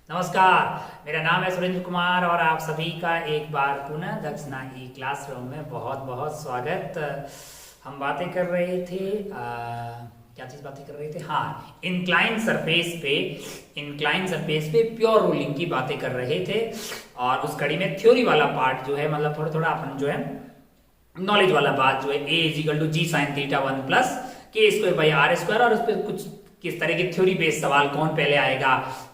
नमस्कार, मेरा नाम है सुरेंद्र कुमार और आप सभी का एक बार पुनः दक्षिणा ई क्लासरूम में बहुत बहुत स्वागत। हम बातें कर रहे थे क्या चीज़ बातें कर रहे थे? हाँ, इंक्लाइन सरफेस पे प्योर रोलिंग की बातें कर रहे थे और उस कड़ी में थ्योरी वाला पार्ट जो है मतलब थोड़ा थोड़ा अपन जो है नॉलेज वाला बात जो है a is equal to g sine theta 1 plus k squared by r square और उस पर कुछ किस तरह की थ्योरी बेस्ड सवाल कौन पहले आएगा,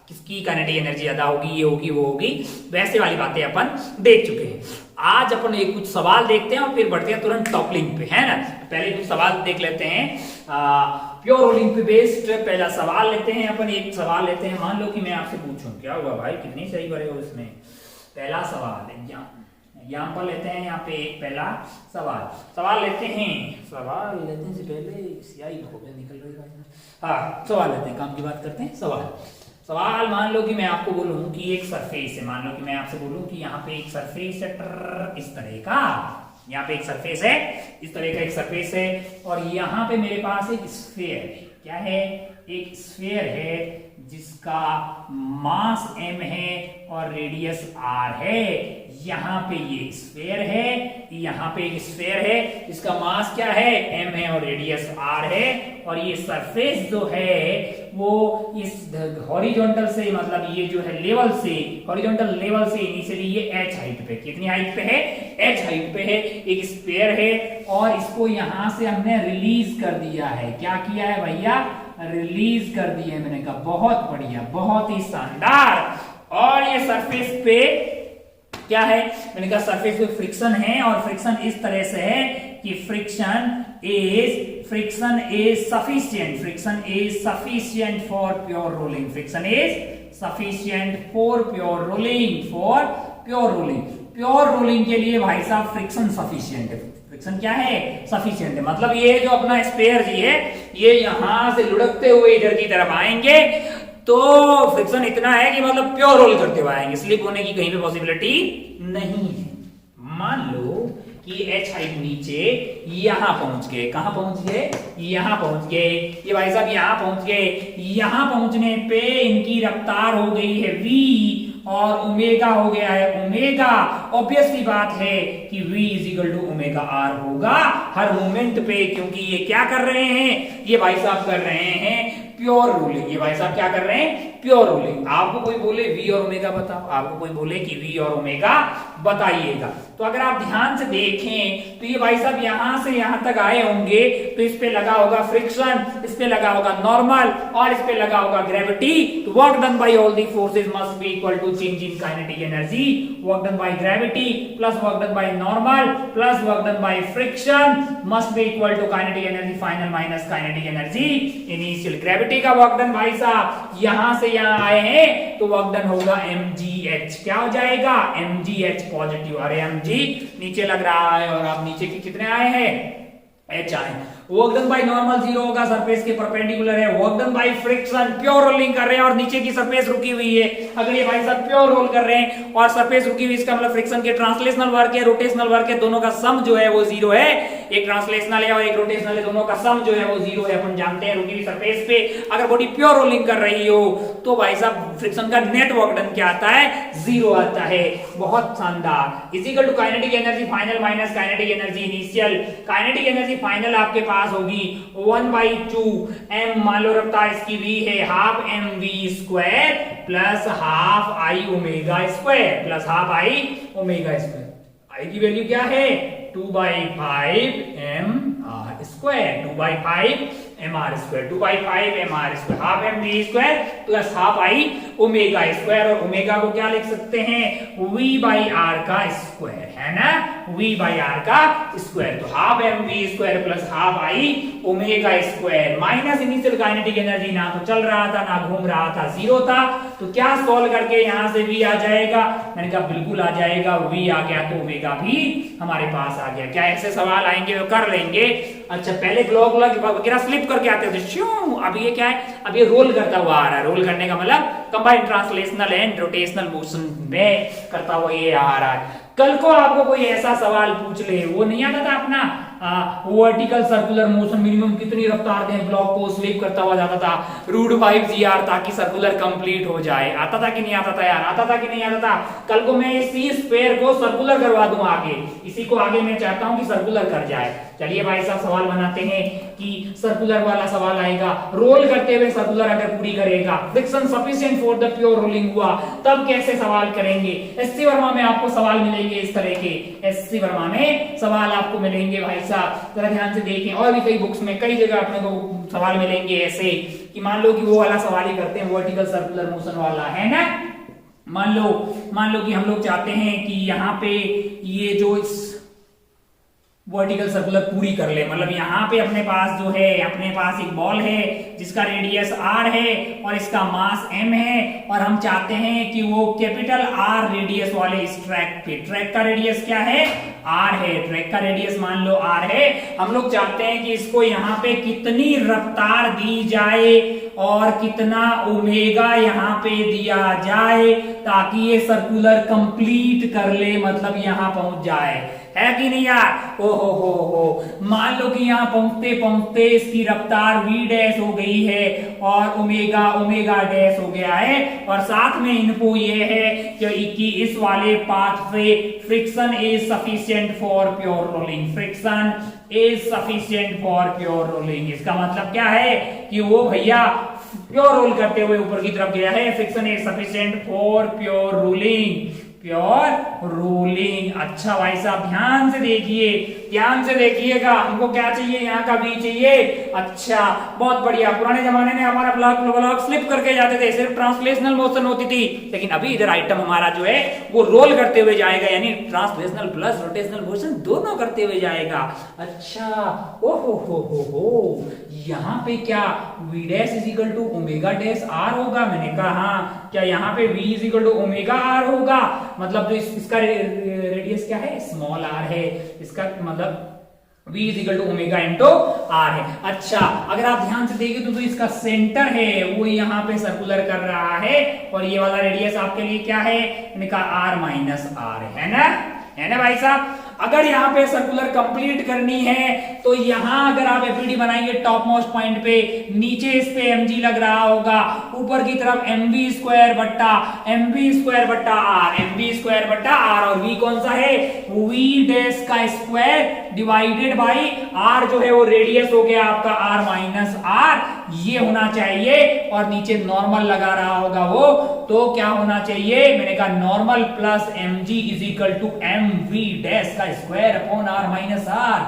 किसकी काइनेटिक एनर्जी ज्यादा होगी, ये होगी वो होगी, वैसे वाली बातें अपन देख चुके हैं। आज अपन एक कुछ सवाल देखते हैं और फिर बढ़ते हैं तुरंत टॉपलिंग पे, है ना। पहले कुछ सवाल देख लेते हैं प्योर रोलिंग पे बेस्ड। पहला सवाल लेते हैं अपन, एक सवाल लेते हैं। मान लो कि मैं आपसे पूछूं, क्या हुआ भाई, कितनी सही करे हो इसमें। पहला सवाल यहाँ पर लेते हैं, यहाँ पे एक पहला सवाल लेते हैं। सवाल लेने से पहले स्याही निकल रही है। हाँ, सवाल लेते हैं, काम की बात करते हैं। सवाल मान लो कि मैं आपको बोलूं कि एक सरफेस है, मान लो कि मैं आपसे बोलूं कि यहाँ पे एक सरफेस है इस तरह का, यहाँ पे एक सरफेस है, इस तरह का एक सरफेस है और यहाँ पे मेरे पास एक स्फीयर है। क्या है? एक स्फीयर है जिसका मास m है और रेडियस r है। यहाँ पे ये स्फीयर है, यहाँ पे एक स्फीयर है, इसका मास क्या है? m है और रेडियस r है। और ये सरफेस जो है वो इस हॉरिजॉन्टल से मतलब ये जो है लेवल से, हॉरिजॉन्टल लेवल से इनिशियली ये h हाइट पे, कितनी हाइट पे है? h हाइट पे है, एक स्फीयर है और इसको यहां से हमने रिलीज कर दिया है। क्या किया है भैया? रिलीज कर दिया है। मैंने कहा बहुत बढ़िया, बहुत ही शानदार। और ये सरफेस पे क्या है? मैंने कहा सरफेस पे फ्रिक्शन है और फ्रिक्शन इस तरह से है कि friction is sufficient for pure rolling. Friction is sufficient for pure rolling. Pure rolling के लिए भाई साहब फ्रिक्शन सफिशिएंट है। फ्रिक्शन क्या है? सफिशिएंट है। मतलब ये जो अपना स्पेयर जी है ये यहां से लुढ़कते हुए इधर की तरफ आएंगे तो फ्रिक्शन इतना है कि मतलब प्योर रोल करते हुए आएंगे, स्लिप होने की कहीं पे पॉसिबिलिटी नहीं है। मान लो कि h हाइट नीचे यहां पहुंच गए। कहां पहुंच गए? यहां पहुंच गए। ये भाई साहब यहां पहुंच गए। यहां पहुंचने पे इनकी रफ्तार हो गई है v और ओमेगा हो गया है ओमेगा। ऑब्वियसली बात है कि v is equal to omega r होगा हर मोमेंट पे, क्योंकि ये क्या कर रहे हैं? ये भाई साहब कर रहे हैं प्योर रोलिंग। ये भाई साहब क्या कर रहे हैं? Pure rolling. आपको कोई बोले v और ओमेगा बताओ, आपको कोई बोले कि v और ओमेगा बताइएगा, तो अगर आप ध्यान से देखें तो ये भाई साहब यहां से यहां तक आए होंगे तो इस पे लगा होगा फ्रिक्शन, इस पे लगा होगा नॉर्मल और इस पे लगा होगा ग्रेविटी। तो work done by all the forces must be equal to change in kinetic energy. Work done by gravity plus work done by normal plus work done by friction must be equal to kinetic energy final minus kinetic energy initial. Gravity का work done भाई साहब यहां से यहां आए हैं तो work done होगा mgh। क्या हो जाएगा? mgh positive. अरे mg नीचे लग रहा है और आप नीचे के कितने आए हैं? h आए। वर्क डन बाय नॉर्मल 0 होगा, सरफेस के परपेंडिकुलर है। Work done by friction, pure rolling कर रहे हैं और नीचे की सरफेस रुकी हुई है। अगर ये भाई साहब प्योर रोल कर रहे हैं और सरफेस रुकी हुई, इसका मतलब फ्रिक्शन के ट्रांसलेशनल वर्क है, रोटेशनल वर्क है, दोनों का सम जो है वो 0 है। एक ट्रांसलेशनल है और एक रोटेशनल है, दोनों का सम जो है वो 0 है। अपन जानते हैं रुकी हुई सरफेस पे अगर बॉडी प्योर रोलिंग कर रही हो तो भाई साहब फ्रिक्शन का नेट वर्क डन क्या आता है? 0 आता है। बहुत शानदार। Is equal to kinetic energy final minus kinetic energy initial. Kinetic energy final आपके पास होगी 1/2 m, मान लो रफ्तार इसकी v है, half mv square plus half i omega squared plus half i omega square. i की वैल्यू क्या है? 2/5 mr square, 2/5 mr square, 2/5 mr square, half mv square plus half i omega square. और omega को क्या लिख सकते हैं? v/r का स्क्वायर, है ना, v/r का स्क्वायर। तो half mv square plus half i omega square minus initial kinetic energy, ना तो चल रहा था ना घूम रहा था, 0 था। तो क्या सॉल्व करके यहां से v आ जाएगा? मैंने कहा बिल्कुल आ जाएगा। v आ गया तो ओमेगा भी हमारे पास आ गया। क्या ऐसे सवाल आएंगे तो कर लेंगे। अच्छा, पहले ब्लॉक वगैरह स्लिप करके आते थे, अब ये क्या है? अब ये रोल करता हुआ आ रहा है। रोल करने का मतलब combined translational and rotational motion में करता हुआ ये आ रहा है। कल को आपको कोई ऐसा सवाल पूछ ले, वो नहीं आता था अपना वर्टिकल सर्कुलर मोशन मिनिमम कितनी रफ्तार दें ब्लॉक को स्लिप करता हुआ जाता था √5 g ताकि सर्कुलर कंप्लीट हो जाए। आता था कि नहीं आता था यार, आता था कि नहीं आता था। कल को मैं इसी स्फीयर को सर्कुलर करवा दूं आगे, इसी को आगे मैं चाहता हूं कि सर्कुलर कर जाए। चलिए भाई साहब सवाल बनाते हैं कि सर्कुलर वाला सवाल आएगा, रोल करते हुए सर्कुलर अगर पूरी करेगा, friction sufficient for the pure rolling हुआ तब कैसे सवाल करेंगे। एससी वर्मा में आपको सवाल मिलेंगे इस तरह के, एससी वर्मा में सवाल आपको मिलेंगे भाई साहब, जरा ध्यान से देखें। और भी कई बुक्स में कई जगह अपने को सवाल मिलेंगे ऐसे कि मान लो कि वो वाला सवाल ही करते हैं, वर्टिकल सर्कुलर मोशन वाला, है ना। मान लो कि हम लोग चाहते हैं कि यहाँ पे ये जो वर्टिकल सर्कुलर पूरी कर ले, मतलब यहाँ पे अपने पास जो है, अपने पास एक बॉल है जिसका रेडियस r है और इसका मास m है, और हम चाहते हैं कि वो कैपिटल R रेडियस वाले इस ट्रैक पे, ट्रैक का रेडियस क्या है, r है, ट्रैक का रेडियस मान लो r है। हम लोग चाहते हैं कि इसको यहाँ पे कितनी रफ्तार दी जाए और कितना ओमेगा यहाँ पे दिया जाए ताकि ये सर्कुलर कंप्लीट कर ले, मतलब यहाँ पहुंच जाए, है कि नहीं यार। ओ हो, मान लो कि यहाँ पहुंचते पहुंचते इसकी रफ्तार v डैश हो गई है और ओमेगा डैश हो गया है, और साथ में इनको ये है कि इस वाले पाथ से friction is sufficient for pure rolling, friction is sufficient for pure rolling. इसका मतलब क्या है कि वो भैया प्योर रोल करते हुए ऊपर की तरफ गया है, friction is sufficient for pure rolling, pure rolling. अच्छा भाई साहब ध्यान से देखिएगा, हमको क्या चाहिए, यहाँ का भी चाहिए। अच्छा बहुत बढ़िया, पुराने जमाने में हमारा ब्लॉक स्लिप करके जाते थे, सिर्फ ट्रांसलेशनल मोशन होती थी, लेकिन अभी इधर आइटम हमारा जो है वो रोल करते हुए जाएगा, यानी ट्रांसलेशनल प्लस रोटेशनल मोशन दोनों करते हुए जाएगा। अच्छा ओ हो, यहाँ पे क्या v dash is equal to omega dash r होगा। मैंने कहा हाँ, क्या यहाँ पे v is equal to omega r होगा, मतलब जो इसका रेडियस क्या है, स्मॉल r है, इसका मतलब v is equal to omega into r है। अच्छा अगर आप ध्यान से देखिए तो इसका सेंटर है वो यहाँ पे सर्कुलर कर रहा है, और ये वाला रेडियस आपके लिए क्या है, मैंने कहा r माइनस r है ना भाई साहब। अगर यहाँ पे सर्कुलर कंप्लीट करनी है तो यहाँ अगर आप एपीडी बनाएंगे टॉप मोस्ट पॉइंट पे, नीचे इस पे mg लग रहा होगा, ऊपर की तरफ mv स्क्वायर बट्टा r, और v कौन सा है, v डैश का स्क्वायर डिवाइडेड बाई r जो है वो रेडियस हो गया आपका r माइनस r, ये होना चाहिए। और नीचे नॉर्मल लगा रहा होगा वो, तो क्या होना चाहिए, मैंने कहा normal plus mg is equal to mv dash का square upon r minus r,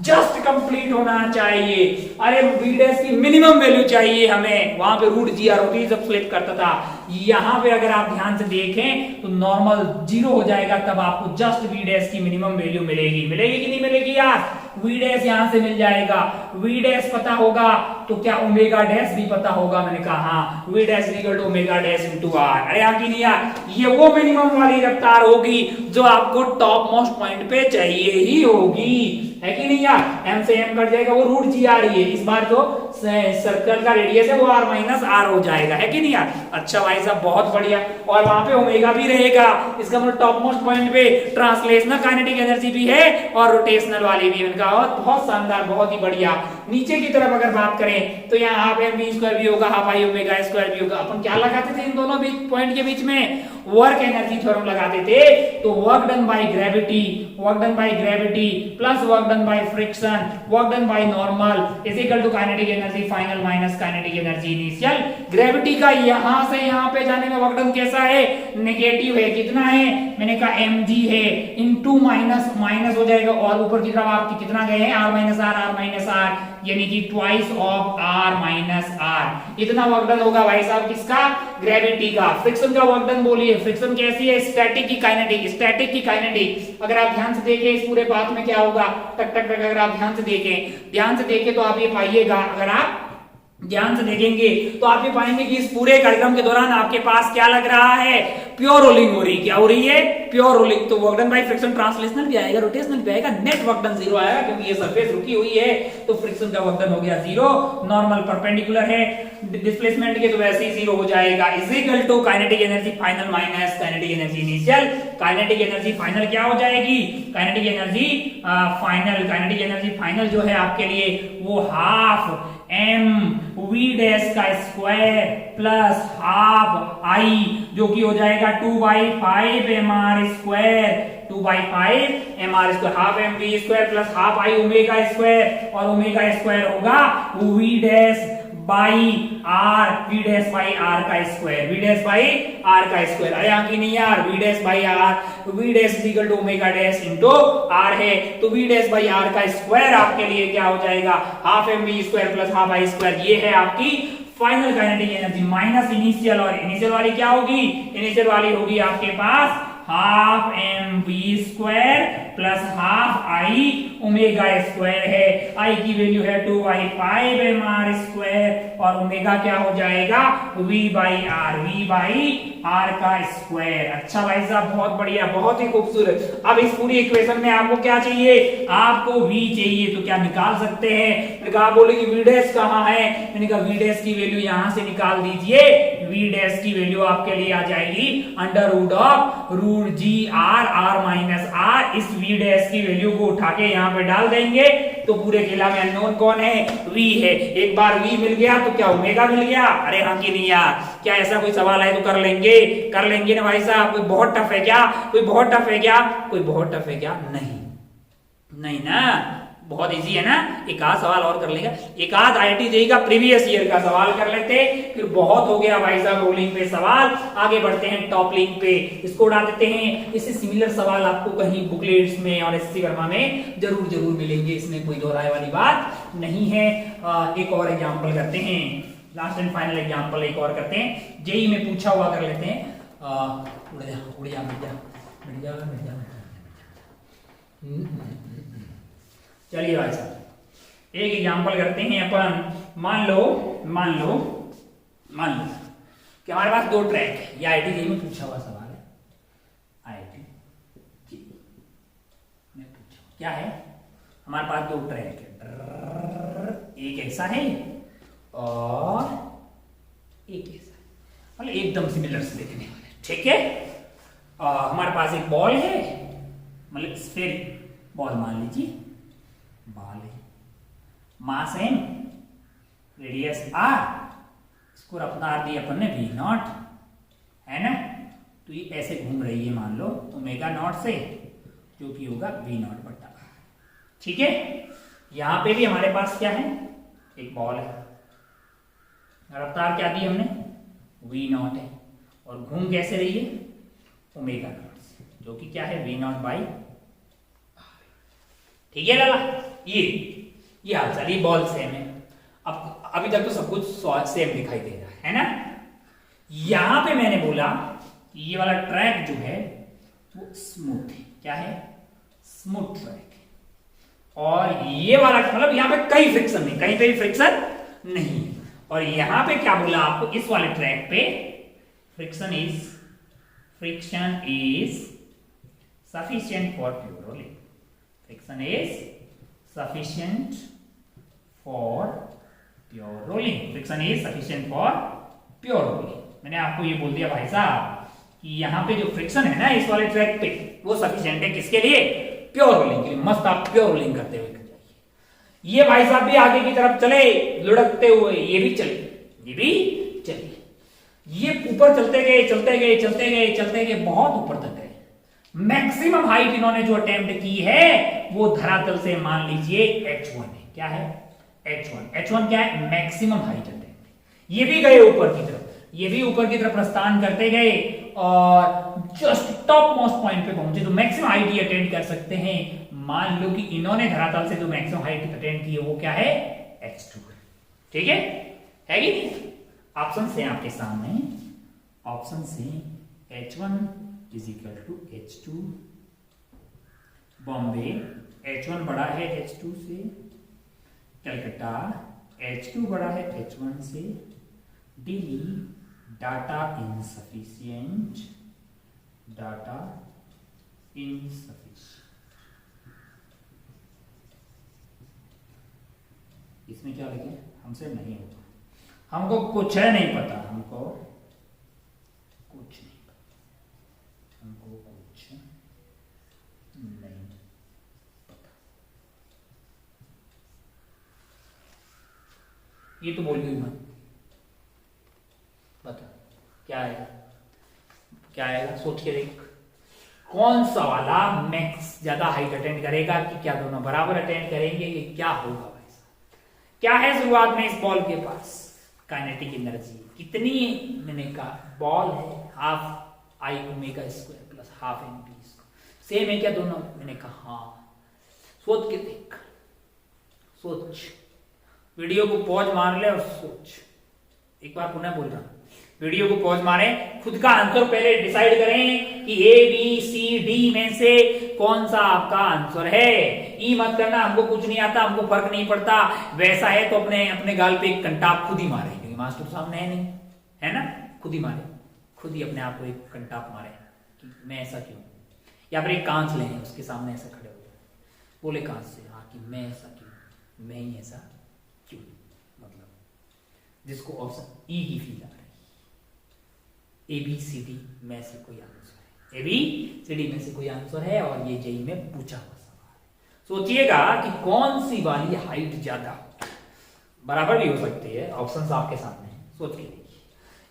just complete होना चाहिए। अरे v डैश की मिनिमम वैल्यू चाहिए हमें, वहां पे √gr होती जब फ्लिप करता था, यहाँ पे अगर आप ध्यान से देखें तो नॉर्मल 0 हो जाएगा, तब आपको जस्ट v डैश की मिनिमम वैल्यू मिलेगी कि नहीं मिलेगी यार। v डैश यहां से मिल जाएगा, v डैश पता होगा तो क्या ओमेगा डैश भी पता होगा, मैंने कहा हाँ, v dash equal to omega dash into r। अरे यार नहीं यार, ये वो मिनिमम वाली रफ्तार होगी जो आपको टॉप मोस्ट पॉइंट पे चाहिए ही होगी, है कि नहीं यार। m से m कट जाएगा, वो √gr ही है, इस बार जो सर्कल का रेडियस है वो r माइनस r हो जाएगा, है कि नहीं यार। अच्छा भाई साहब बहुत बढ़िया, और वहां पे ओमेगा भी रहेगा, इसका मतलब टॉप मोस्ट पॉइंट पे ट्रांसलेशनल काइनेटिक एनर्जी भी है और रोटेशनल वाली भी, उनका बहुत शानदार, बहुत ही बढ़िया। नीचे की तरफ अगर बात करें तो यहाँ हाफ mv स्क्वायर भी होगा, हाफ आई ओमेगा स्क्वायर भी होगा। अपन क्या लगाते थे इन दोनों पॉइंट के बीच में, वर्क एनर्जी थ्योरम लगाते थे, तो work done by gravity plus work done by friction, work done by normal is equal to kinetic energy final minus kinetic energy initial. Gravity का यहां से यहां पे जाने में वर्क डन कैसा है, नेगेटिव है, कितना है, मैंने कहा mg है, इनटू माइनस हो जाएगा, और ऊपर की तरफ आपकी कितना गए हैं, r माइनस r, यानी कि twice of r minus r, इतना वर्क डन होगा भाई साहब किसका, ग्रेविटी का। फ्रिक्शन का वर्क डन बोलिए, फ्रिक्शन कैसी है, स्टैटिक की काइनेटिक। अगर आप ध्यान से देखें इस पूरे पाथ में क्या होगा, टक टक टक, अगर आप ध्यान से देखें तो आप ये पाइएगा, अगर आप ध्यान से देखेंगे तो आप ये पाएंगे कि इस पूरे कार्यक्रम के दौरान आपके पास क्या लग रहा है, प्योर रोलिंग हो रही है। क्या हो रही है? Pure rolling. तो work done by friction translational भी आएगा, रोटेशनल भी आएगा, नेट वर्क डन 0 आएगा, क्योंकि ये सरफेस रुकी हुई है तो फ्रिक्शन का वर्क डन हो गया 0। नॉर्मल परपेंडिकुलर है डिस्प्लेसमेंट के तो वैसे ही 0 हो जाएगा। Is equal to kinetic energy final minus kinetic energy initial. Kinetic energy final क्या हो जाएगी? काइनेटिक एनर्जी फाइनल जो है आपके लिए वो हाफ एम वी डैश का स्क्वायर प्लस हाफ आई, जो कि हो जाएगा 2/5 M R square, 2/5 M R square, half M V square plus half I omega square, और ओमेगा स्क्वायर होगा V dash by R, V dash by R का square, V dash by R का square. अरे यहाँ की नहीं यार, V dash by R, V dash is equal to omega dash into R है, तो वी डैश बाई आर का स्क्वायर आपके लिए क्या हो जाएगा? Half M V square plus half I square. ये है आपकी final kinetic energy minus initial, और इनिशियल वाली क्या होगी? इनिशियल वाली होगी आपके पास half M V square plus half I omega square है। आई की वैल्यू है 2/5 एम आर स्क्वायर, और ओमेगा क्या हो जाएगा? वी बाई आर का स्क्वायर। अच्छा भाई साहब, बहुत बढ़िया, बहुत ही खूबसूरत। अब इस पूरी इक्वेशन में आपको क्या चाहिए? आपको v चाहिए, तो क्या निकाल सकते हैं? मैंने कहा बोले कि v डैश कहाँ है? मैंने कहा v डैश की वैल्यू यहां से निकाल दीजिए। v डैश की वैल्यू आपके लिए आ जाएगी under root of root g r minus r. इस v डैश की वैल्यू को उठा के यहाँ पे डाल देंगे तो पूरे खेला में अननोन कौन है? v है। एक बार v मिल गया तो क्या ओमेगा मिल गया? अरे हाँ कि नहीं यार? क्या ऐसा कोई सवाल है तो कर लेंगे ना भाई साहब? कोई बहुत टफ है क्या? कोई बहुत टफ है क्या? नहीं ना, बहुत इजी है ना। एक आध सवाल और कर लेगा, एक आध IIT जेईई का प्रीवियस ईयर का सवाल कर लेते, फिर बहुत हो गया भाई साहब रोलिंग पे सवाल। आगे बढ़ते हैं टॉप लिंक पे, इसको उड़ा देते हैं। इससे सिमिलर सवाल आपको कहीं बुकलेट्स में और SC वर्मा में जरूर मिलेंगे, इसमें कोई दो राय वाली बात नहीं है। एक और एग्जाम्पल करते हैं, लास्ट एंड फाइनल एग्जाम्पल एक और करते हैं, जेईई में पूछा हुआ कर लेते हैं। उड़ जा। चलिए भाई साहब एक एग्जाम्पल करते हैं अपन। मान लो कि हमारे पास दो ट्रैक है, ये IIT जेईई में पूछा हुआ सवाल है। IIT जेईई में पूछा क्या है? हमारे पास दो ट्रैक है, एक ऐसा है और एक ऐसा है, मतलब एकदम सिमिलर से देखने वाले, ठीक है। हमारे पास एक बॉल है, मतलब स्फेरिक बॉल मान लीजिए, बॉल है, मास m, रेडियस r, इसको अपना r दिया अपन ने v0, है ना। तो ये ऐसे घूम रही है मान लो ओमेगा नॉट से, जो कि होगा v0 बटा r, ठीक है। यहां पे भी हमारे पास क्या है? एक बॉल है, रफ्तार क्या दी हमने? v0 है, और घूम कैसे रही है? ओमेगा नॉट से, जो कि क्या है? v0 बाई r, ठीक है लाला। ये हाल ये बॉल सेम है। अब अभी तक तो सब कुछ सेम दिखाई दे रहा है ना। यहां पे मैंने बोला ये वाला ट्रैक जो है वो स्मूथ है, क्या है? स्मूथ ट्रैक है। और ये वाला मतलब यहां पे कहीं फ्रिक्शन नहीं, कहीं पे भी फ्रिक्शन नहीं। और यहां पे क्या बोला आपको? इस वाले ट्रैक पे friction is sufficient for pure rolling. Friction is sufficient for pure rolling. Friction is sufficient for pure rolling. मैंने आपको ये बोल दिया भाई साहब कि यहाँ पे जो फ्रिक्शन है ना इस वाले ट्रैक पे, वो सफिशिएंट है किसके लिए? प्योर रोलिंग के लिए। मस्त आप प्योर रोलिंग करते हुए जाइए। ये भाई साहब भी आगे की तरफ चले लुढ़कते हुए, ये भी चले, ये ऊपर चलते गए बहुत ऊपर तक गए। मैक्सिमम हाइट इन्होंने जो अटेम्प्ट की है वो धरातल से मान लीजिए h1 है। क्या है? h1 क्या है? Maximum height attempt. ये भी गए ऊपर की तरफ प्रस्थान करते गए और जस्ट टॉप मोस्ट पॉइंट पे पहुंचे, तो मैक्सिमम हाइट ही अटेंड कर सकते हैं। मान लो कि इन्होंने धरातल से जो मैक्सिमम हाइट अटेंड की है वो क्या है? h2, ठीक है कि नहीं? ऑप्शन से आपके सामने, ऑप्शन से h1 is equal to h2, Bombay h1 बड़ा है h2 से, कलकत्ता H2 बड़ा है H1 से, delete data insufficient, data insufficient। इसमें क्या लिखे, हमसे नहीं होगा, हमको कुछ है नहीं पता, हमको कुछ नहीं पता, हमको कुछ नहीं पता। ये तो बोल गई मैं, बता क्या आएगा, क्या आएगा, सोच के देख कौन सा वाला मैक्स ज्यादा हाइट अटेंड करेगा कि क्या दोनों बराबर अटेंड करेंगे, ये क्या होगा भाई साहब। क्या है शुरुआत में इस बॉल के पास, काइनेटिक एनर्जी कितनी, मैंने कहा बॉल है half I omega squared plus half m p squared, same है क्या दोनों, मैंने कहा हाँ। सोच के देख, सोच, वीडियो को पॉज मार ले और सोच, एक बार पुनः बोल रहा हूं, वीडियो को पॉज मारे, खुद का आंसर पहले डिसाइड करें कि ए बी सी डी में से कौन सा आपका आंसर है। ई मत करना हमको कुछ नहीं आता, हमको फर्क नहीं पड़ता, वैसा है तो अपने अपने गाल पे एक कंटाप खुद ही मारे, क्योंकि मास्टर सामने है नहीं, है ना, खुद ही मारे, खुद ही अपने आप को एक कंटाप मारे कि मैं ऐसा क्यों, या फिर एक कांच लें उसके सामने ऐसा खड़े हो जाए, बोले कांच से हाँ कि मैं ऐसा क्यों, मैं ही ऐसा क्यों, मतलब जिसको ऑप्शन ई की फील आ रही, ए बी सी डी में से कोई आंसर है, ए बी सी डी में से कोई आंसर है, और ये जेई में पूछा हुआ सवाल है। सोचिएगा कि कौन सी वाली हाइट ज्यादा, बराबर भी हो सकती है, ऑप्शंस आपके सामने है, सोच के देखिए।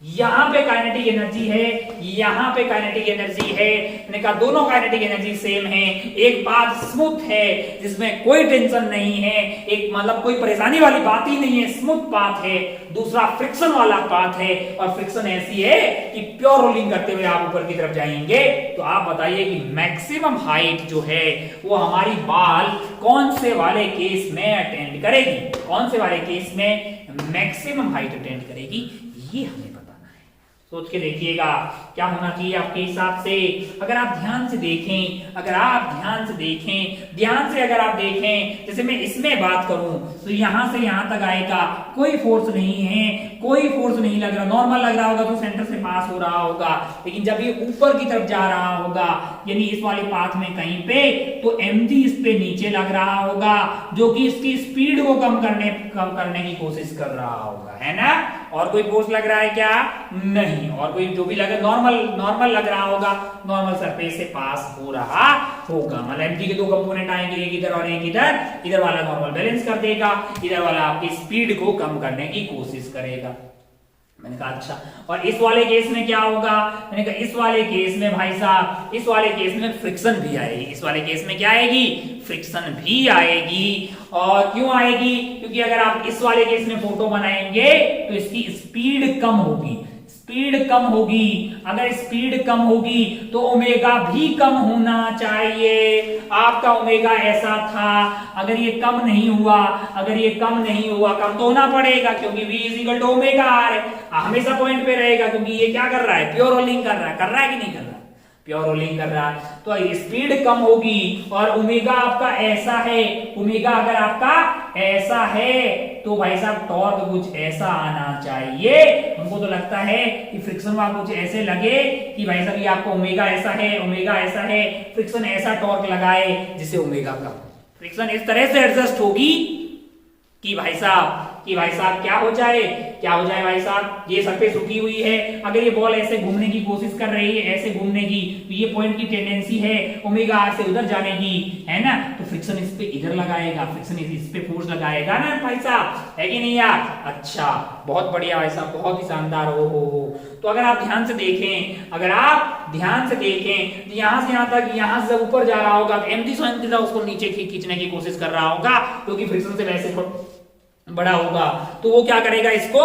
यहां पे काइनेटिक एनर्जी है, यहां पे काइनेटिक एनर्जी है, मैंने कहा दोनों काइनेटिक एनर्जी सेम है, एक पाथ स्मूथ है जिसमें कोई टेंशन नहीं है, एक मतलब कोई परेशानी वाली बात ही नहीं है, स्मूथ पाथ है, दूसरा फ्रिक्शन वाला पाथ है, और फ्रिक्शन ऐसी है कि प्योर रोलिंग करते हुए आप ऊपर की तरफ जाएंगे। तो आप बताइए कि मैक्सिमम हाइट जो है वो हमारी बाल कौन से वाले केस में अटेंड करेगी, कौन से वाले केस में मैक्सिमम हाइट अटेंड करेगी, ये हमें सोच के देखिएगा क्या होना चाहिए आपके हिसाब से। अगर आप ध्यान से देखें, अगर आप ध्यान से देखें, ध्यान से अगर आप देखें, जैसे मैं इसमें बात करूं तो यहां से यहां तक आएगा, कोई फोर्स नहीं है, कोई फोर्स नहीं लग रहा, नॉर्मल लग रहा होगा तो सेंटर से पास हो रहा होगा, लेकिन जब ये ऊपर की तरफ जा रहा होगा यानी इस वाले पाथ में कहीं पे, तो mg इस पे नीचे लग रहा होगा, जो कि इसकी स्पीड को कम करने की कोशिश कर रहा होगा, है ना। और कोई फोर्स लग रहा है क्या, नहीं, और कोई जो भी लगे नॉर्मल लग रहा होगा, नॉर्मल सरफेस से पास हो रहा होगा, मतलब mg के दो कंपोनेंट आएंगे, एक इधर और एक इधर, इधर वाला नॉर्मल बैलेंस कर देगा, इधर वाला आपकी स्पीड को कम करने की कोशिश करेगा। मैंने कहा अच्छा, और इस वाले केस में क्या होगा, मैंने कहा इस वाले केस में भाई साहब, इस वाले केस में फ्रिक्शन भी आएगी, इस वाले केस में क्या आएगी, फ्रिक्शन भी आएगी। और क्यों आएगी, क्योंकि अगर आप इस वाले केस में फोटो बनाएंगे तो इसकी स्पीड कम होगी, स्पीड कम होगी, अगर स्पीड कम होगी तो ओमेगा भी कम होना चाहिए। आपका ओमेगा ऐसा था, अगर ये कम नहीं हुआ, अगर ये कम नहीं हुआ, कम तो होना पड़ेगा क्योंकि v is equal to omega r है, हमेशा पॉइंट पे रहेगा, क्योंकि ये क्या कर रहा है, प्योर रोलिंग कर रहा है कि नहीं कर रहा है, प्योर रोलिंग कर रहा है, तो स्पीड कम होगी। और ओमेगा आपका ऐसा है, ओमेगा अगर आपका ऐसा है तो भाई साहब टॉर्क कुछ ऐसा आना चाहिए। हमको तो लगता है कि फ्रिक्शन वहां कुछ ऐसे लगे कि भाई साहब ये आपको ओमेगा ऐसा है, ओमेगा ऐसा है, फ्रिक्शन ऐसा टॉर्क लगाए जिससे ओमेगा का फ्रिक्शन इस तरह से एडजस्ट होगी कि भाई साहब क्या हो जाए भाई साहब, ये सरफेस रुकी हुई है, अगर ये बॉल ऐसे घूमने की कोशिश कर रही है, ऐसे घूमने की, तो ये पॉइंट की टेंडेंसी है ओमेगा आर से उधर जाने की, है ना, तो फ्रिक्शन इस पे इधर लगाएगा, फ्रिक्शन इस पे फोर्स लगाएगा ना भाई साहब, है कि नहीं यार। अच्छा, बहुत बढ़िया भाई साहब, बहुत ही शानदार। हो तो अगर आप ध्यान से देखें, अगर आप ध्यान से देखें, यहां से यहां तक, यहां से ऊपर जा रहा होगा, mg उसको नीचे खींचने की कोशिश कर रहा होगा, क्योंकि फ्रिक्शन से वैसे बड़ा होगा, तो वो क्या करेगा, इसको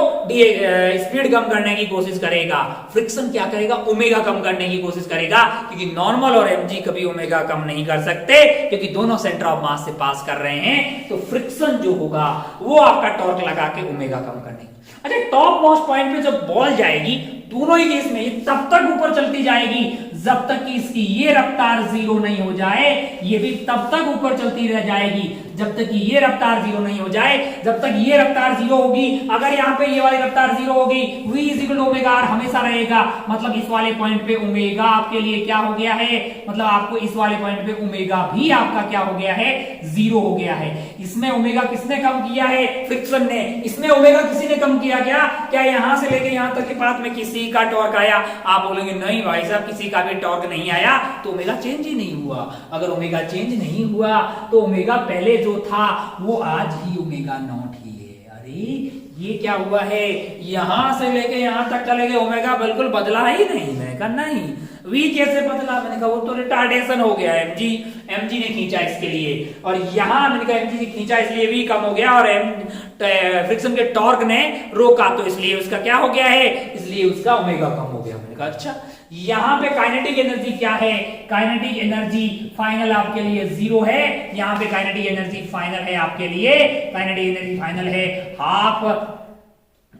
स्पीड कम करने की कोशिश करेगा, फ्रिक्शन क्या करेगा, ओमेगा कम करने की कोशिश करेगा, क्योंकि नॉर्मल और mg कभी ओमेगा कम नहीं कर सकते, क्योंकि दोनों सेंटर ऑफ मास से पास कर रहे हैं, तो फ्रिक्शन जो होगा वो आपका टॉर्क लगा के ओमेगा कम करने की। अच्छा, टॉप मोस्ट पॉइंट पे जब बॉल जाएगी, दोनों ही केस में तब तक ऊपर चलती जाएगी जब तक कि इसकी ये रफ्तार जीरो नहीं हो जाए, ये भी तब तक ऊपर चलती रह जाएगी जब तक कि ये रफ्तार जीरो नहीं हो जाए। जब तक ये रफ्तार जीरो होगी, अगर यहाँ पे ये वाली रफ्तार जीरो होगी, v equal to omega r हमेशा रहेगा। मतलब इस वाले पॉइंट पे ओमेगा आपके लिए क्या हो गया है, मतलब आपको इस वाले पॉइंट पे ओमेगा भी आपका क्या हो गया है, जीरो हो गया है। इसमें ओमेगा किसने कम किया है, फ्रिक्शन ने। इसमें ओमेगा किसी ने कम किया क्या यहां से लेके यहां तक के पास में किसी का टॉर्क आया? आप बोलेंगे नहीं भाई साहब, किसी का भी टॉर्क नहीं आया, तो ओमेगा चेंज ही नहीं हुआ। अगर ओमेगा चेंज नहीं हुआ तो ओमेगा पहले जो था वो आज ही ओमेगा नॉट ही है। अरे ये क्या हुआ है, यहां से लेके यहां तक चले गए, ओमेगा बिल्कुल बदला ही नहीं। मैंने कहा नहीं, वी कैसे बदला? मैंने कहा वो तो रिटार्डेशन हो गया, एमजी ने खींचा इसके लिए, और यहां मैंने कहा एमजी ने खींचा इसलिए वी कम हो गया, और फ्रिक्शन के टॉर्क ने रोका तो इसलिए उसका क्या हो गया है, इसलिए उसका ओमेगा कम हो गया। मैंने कहा अच्छा, यहां पे काइनेटिक एनर्जी क्या है, काइनेटिक एनर्जी फाइनल आपके लिए जीरो है। यहां पे काइनेटिक एनर्जी फाइनल है आपके लिए, काइनेटिक एनर्जी फाइनल है हाफ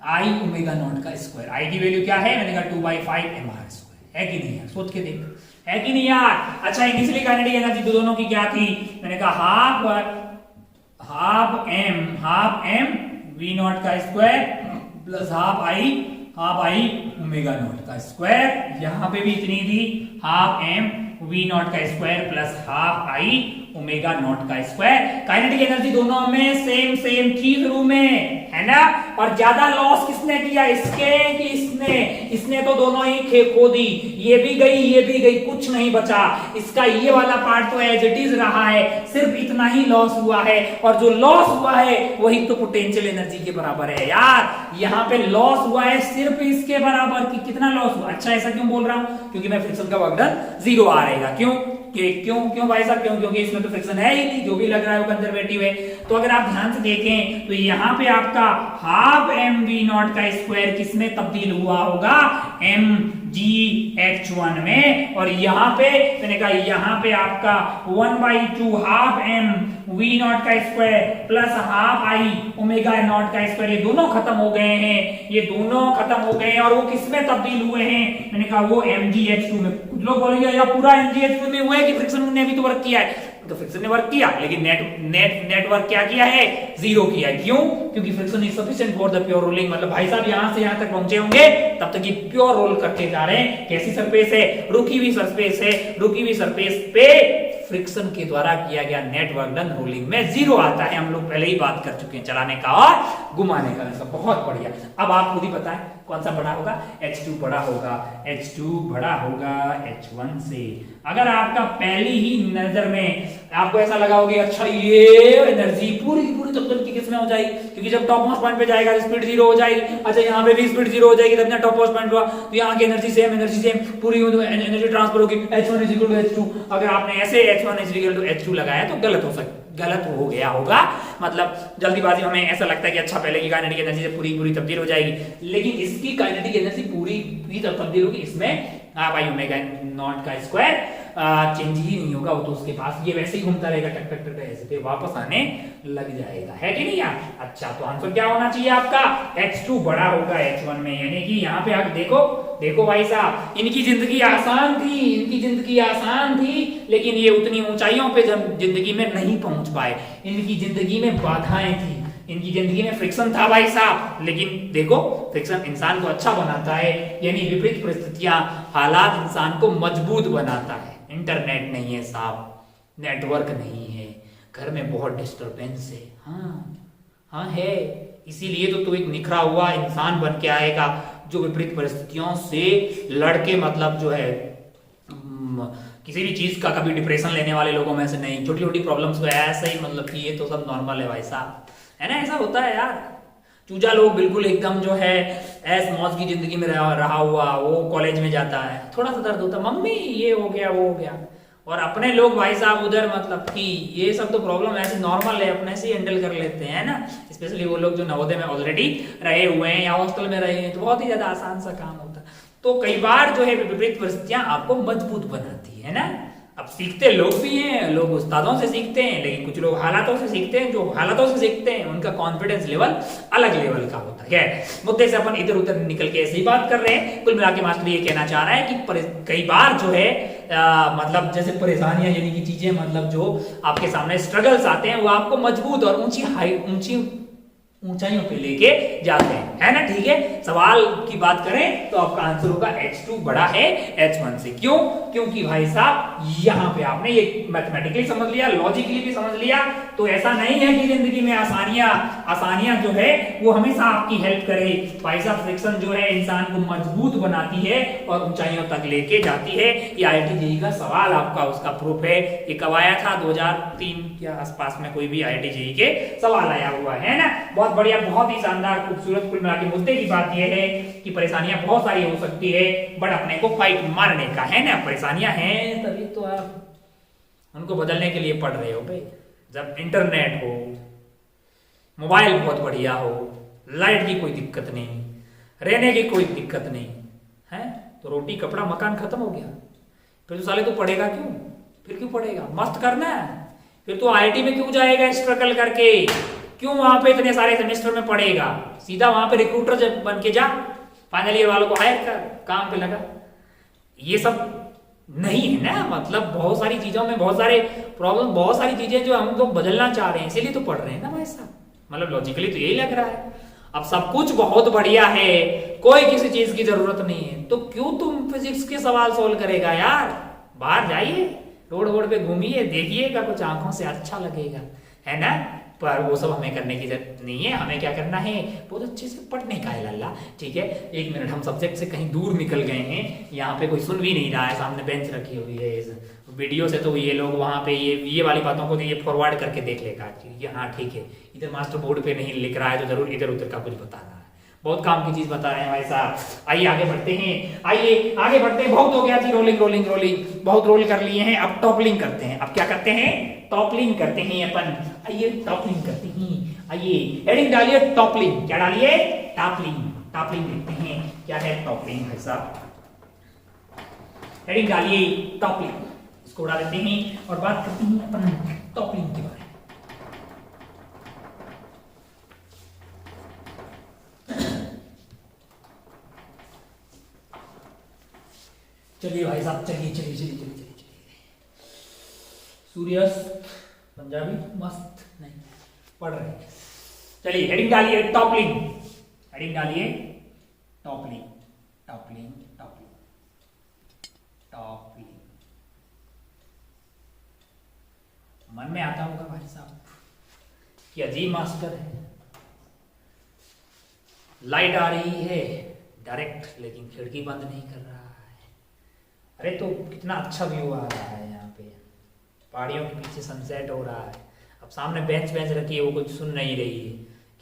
आई ओमेगा नॉट का स्क्वायर। आई की वैल्यू क्या है, मैंने कहा 2/5 mr स्क्वायर। है कि नहीं यार, सोच के देख, है कि नहीं यार। अच्छा, इनिशियली काइनेटिक एनर्जी दोनों की क्या थी, मैंने कहा हाफ एम वी नॉट का square plus half I omega naught का स्क्वायर। यहां पे भी इतनी थी, हाफ एम वी नॉट का square plus half I omega naught का स्क्वायर। काइनेटिक एनर्जी दोनों में सेम थी शुरू में, है ना। और ज्यादा लॉस किसने किया, इसके कि इसने तो दोनों ही खो दी, ये भी गई, कुछ नहीं बचा। इसका ये वाला पार्ट तो एज इट इज रहा है, सिर्फ इतना ही लॉस हुआ है, और जो लॉस हुआ है वही तो पोटेंशियल एनर्जी के बराबर है यार। यहाँ पे लॉस हुआ है सिर्फ इसके बराबर की, कितना लॉस हुआ। अच्छा, ऐसा क्यों बोल रहा हूं, क्योंकि मैं फ्रिक्शन का वर्क डन जीरो आ रहेगा। क्यों भाई साहब, क्योंकि इसमें तो फ्रिक्शन है ही नहीं, जो भी लग रहा है वो कंजर्वेटिव है। तो अगर आप ध्यान से देखें तो यहाँ पे आपका हाफ एम वी नॉट का स्क्वायर किसमें तब्दील हुआ होगा, एम जी H1 में, और यहाँ पे मैंने कहा यहाँ पे आपका 1/2 हाफ एम वी नॉट का square plus half I omega naught का स्क्वायर, ये दोनों खत्म हो गए हैं, और वो किसमें तब्दील हुए हैं, मैंने कहा वो MgH2 में। कुछ लोग बोलेंगे यार पूरा MgH2 में हुआ है कि फ्रिक्शन ने भी तो वर्क किया है, तो फ्रिक्शन ने वर्क किया, लेकिन नेट वर्क क्या किया है, जीरो किया है। क्यों, क्योंकि friction is sufficient for the pure rolling. मतलब भाई साहब यहां से यहां तक पहुंचे होंगे तब तक ये प्योर रोल करके जा रहे हैं। कैसी सरफेस है, रुकी हुई सरफेस पे फ्रिक्शन के द्वारा किया गया नेटवर्क डन रोलिंग में जीरो आता है। हम लोग पहले ही बात कर चुके हैं चलाने का और घुमाने का। ऐसा बहुत बढ़िया। अब आप खुद ही बताएं कौन सा बड़ा होगा, H2 बड़ा होगा, H2 बड़ा होगा H1 से। अगर आपका पहली ही नजर में आपको ऐसा लगा होगा अच्छा ये एनर्जी पूरी की पूरी तब की किसमें हो जाएगी, क्योंकि जब टॉप मोस्ट पॉइंट पे जाएगा स्पीड जीरो हो जाएगी। अच्छा, यहाँ पे भी स्पीड जीरो हो जाएगी, तब टॉप मोस्ट पॉइंट हुआ तो यहाँ की एनर्जी सेम पूरी एनर्जी ट्रांसफर होगी, H1 is equal to H2। अगर आपने ऐसे H1 is equal to H2 लगाया तो गलत हो गया होगा। मतलब जल्दीबाजी में हमें ऐसा लगता है कि अच्छा पहले की काइनेटिक एनर्जी से पूरी तब्दील हो जाएगी, लेकिन इसकी काइनेटिक एनर्जी पूरी तब्दील होगी, इसमें हाफ आई ओमेगा नॉट का स्क्वायर चेंज ही नहीं होगा। वो तो उसके पास ये वैसे ही घूमता रहेगा, टक टक टक ऐसे पे वापस आने लग जाएगा, है कि नहीं यार। अच्छा, तो आंसर क्या होना चाहिए आपका, H2 बड़ा होगा H1 में। यानी कि यहाँ पे आप देखो भाई साहब, इनकी जिंदगी आसान थी, लेकिन ये उतनी ऊंचाइयों पे जिंदगी में नहीं पहुंच पाए। इनकी जिंदगी में बाधाएं थी, इनकी जिंदगी में फ्रिक्शन था भाई साहब। लेकिन देखो, फ्रिक्शन इंसान को अच्छा बनाता है, यानी विपरीत परिस्थितियां, हालात इंसान को मजबूत बनाता है। इंटरनेट नहीं है साहब, नेटवर्क नहीं है, घर में बहुत डिस्टरबेंस है, हाँ है, इसीलिए तो तू एक निखरा हुआ इंसान बन के आएगा जो विपरीत परिस्थितियों से लड़के, मतलब जो है किसी भी चीज का कभी डिप्रेशन लेने वाले लोगों में से नहीं, छोटी छोटी प्रॉब्लम्स को ऐसे ही मतलब कि ये तो सब नॉर्मल है भाई साहब, है ना। ऐसा होता है यार। चूजा लोग बिल्कुल एकदम जो है ऐस मौज की जिंदगी में रहा हुआ, वो कॉलेज में जाता है, थोड़ा सा दर्द होता है, मम्मी ये हो गया वो हो गया, और अपने लोग भाई साहब उधर मतलब कि ये सब तो प्रॉब्लम ऐसे नॉर्मल है, अपने से हैंडल कर लेते हैं ना। स्पेशली वो लोग जो नवोदय में ऑलरेडी रहे हुए हैं या हॉस्टल में रहे हैं, तो बहुत ही ज्यादा आसान सा काम होता है। तो कई बार जो है विपरीत परिस्थितियां आपको मजबूत बनाती है ना। अब सीखते लोग भी हैं, लोग उस्तादों से सीखते हैं, लेकिन कुछ लोग हालातों से सीखते हैं। जो हालातों से सीखते हैं उनका कॉन्फिडेंस लेवल अलग लेवल का होता है। मुद्दे से अपन इधर उधर निकल के ऐसे ही बात कर रहे हैं। कुल मिला के मास्टर ये कहना चाह रहा है कि कई बार जो है मतलब जैसे परेशानियां यानी कि चीजें मतलब जो आपके सामने स्ट्रगल्स आते हैं वो आपको मजबूत और ऊंची ऊंचाइयों पे लेके जाते हैं, है ना। ठीक है, सवाल की बात करें तो आपका आंसर होगा H2 बड़ा है H1 से। क्यों? क्योंकि भाई साहब यहाँ पे आपने ये मैथमेटिकली समझ लिया, लॉजिकली भी समझ लिया। तो ऐसा नहीं है कि जिंदगी में आसानियां जो है वो हमेशा आपकी हेल्प करे। भाई साहब फ्रिक्शन जो है इंसान को मजबूत बनाती है और ऊंचाइयों तक लेके जाती है। ये IIT JEE का सवाल आपका उसका प्रूफ है। ये कब आया था? 2003 के आसपास में कोई भी IIT JEE के सवाल आया हुआ है ना। बहुत बढ़िया, बहुत ही शानदार खूबसूरत। कुल मिला के मुद्दे की बात यह है कि परेशानियां बहुत सारी हो सकती है, बट अपने को फाइट मारने का है ना। परेशानियां हैं तभी तो आप उनको बदलने के लिए पढ़ रहे हो भाई। जब इंटरनेट हो, मोबाइल बहुत बढ़िया हो, लाइट की कोई दिक्कत नहीं, रहने की कोई दिक्कत नहीं है, तो रोटी कपड़ा मकान खत्म हो गया, फिर तो साले तो पढ़ेगा क्यों? फिर क्यों पढ़ेगा? मस्त करना है। फिर तो IIT में क्यों जाएगा स्ट्रगल करके? क्यों वहां पे इतने सारे सेमेस्टर में पढ़ेगा? सीधा वहां पे रिक्रूटर बन के जा, फाइनल ईयर वालों को हायर कर, काम पे लगा। ये सब नहीं है ना। मतलब बहुत सारी चीजों में बहुत सारे प्रॉब्लम, बहुत सारी चीजें जो हम लोग बदलना चाह रहे हैं, इसीलिए तो पढ़ रहे हैं ना भाई साहब। मतलब लॉजिकली तो यही लग रहा है। अब सब कुछ बहुत बढ़िया है, कोई किसी चीज की जरूरत नहीं है, तो क्यों तुम फिजिक्स के सवाल सोल्व करेगा यार? बाहर जाइए, रोड पे घूमिए, देखिएगा, कुछ आंखों से अच्छा लगेगा, है ना। पर वो सब हमें करने की जरूरत नहीं है। हमें क्या करना है? बहुत अच्छे से पढ़ने का है लाला। ठीक है, 1 मिनट, हम सब्जेक्ट से कहीं दूर निकल गए हैं। यहाँ पे कोई सुन भी नहीं रहा है, सामने बेंच रखी हुई है इस वीडियो से, तो ये लोग वहाँ पे ये वाली बातों को तो ये फॉरवर्ड करके देख लेगा कि हाँ ठीक है, इधर मास्टर बोर्ड पे नहीं लिख रहा है तो जरूर इधर उधर का कुछ बता रहा है। बहुत काम की चीज बता रहे हैं भाई साहब। आइए आगे बढ़ते हैं, आइए आगे बढ़ते हैं। बहुत हो गया जी रोलिंग रोलिंग रोलिंग, बहुत रोल कर लिए हैं। अब टॉपलिंग करते हैं। अब क्या करते हैं? टॉपलिंग करते हैं अपन। आइए टॉपलिंग करते हैं। आइए हेडिंग डालिए टॉपलिंग। क्या डालिए? टॉपलिंग। टॉपलिंग देखते हैं क्या है टॉपलिंग भाई साहब। हेडिंग डालिए टॉपलिंग, इसको उड़ा देते हैं और बात करते हैं अपन टॉपलिंग के बारे में। चलिए भाई साहब, चलिए चलिए चलिए चलिए चलिए चलिए। सूर्यास्त पंजाबी मस्त नहीं पढ़ रहे हैं। चलिए हेडिंग डालिए टॉपलिंग। हेडिंग डालिए टॉपलिंग टॉपलिंग टॉपलिंग टॉपलिंग। मन में आता होगा भाई साहब कि अजीब मास्टर है। लाइट आ रही है डायरेक्ट, लेकिन खिड़की बंद नहीं कर रहा है। अरे तो कितना अच्छा व्यू आ रहा है यहाँ पे, पहाड़ियों के पीछे सनसेट हो रहा है। अब सामने बेंच रखी है, वो कुछ सुन नहीं रही है,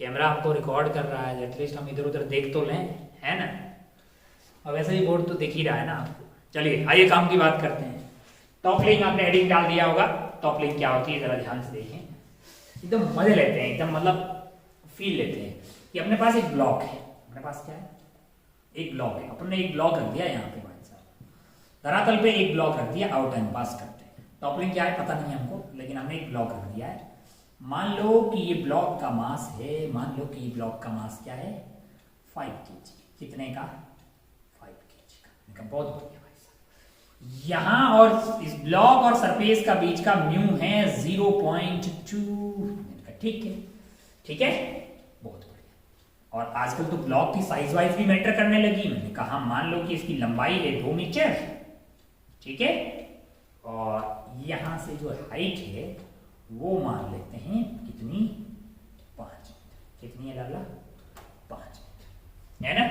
कैमरा हमको रिकॉर्ड कर रहा है, एटलीस्ट हम इधर उधर देख तो लें, है ना। और वैसे ही बोर्ड तो दिख ही रहा है ना आपको। चलिए आइए काम की बात करते हैं। टॉपलिंग आपने हेडिंग डाल दिया होगा। टॉपलिंग क्या होती है जरा ध्यान से देखें, एकदम मजे लेते हैं, एकदम मतलब फील लेते हैं कि अपने पास एक ब्लॉक है। अपने पास क्या है? एक ब्लॉक है। अपन ने एक ब्लॉक रख दिया यहाँ पे भाई साहब, धरातल पे एक ब्लॉक रख दिया, आउटलाइन पास करते हैं। टॉपलिंग क्या है पता नहीं है हमको, लेकिन हमने एक ब्लॉक रख दिया है। मान लो कि ये ब्लॉक का मास है, मान लो कि ये ब्लॉक का मास क्या है? 5 kg। कितने का? 5 kg का। बहुत बढ़िया भाई साहब। यहां और इस ब्लॉक और सरफेस का बीच का म्यू है 0.2। ठीक है, ठीक है, बहुत बढ़िया। और आजकल तो ब्लॉक की साइज वाइज भी मैटर करने लगी। मैंने कहा मान लो कि इसकी लंबाई है 2 मीटर, ठीक है, और यहां से जो हाइट है वो मान लेते हैं कितनी? 5 मीटर। कितनी है लाला? 5 मीटर, है ना।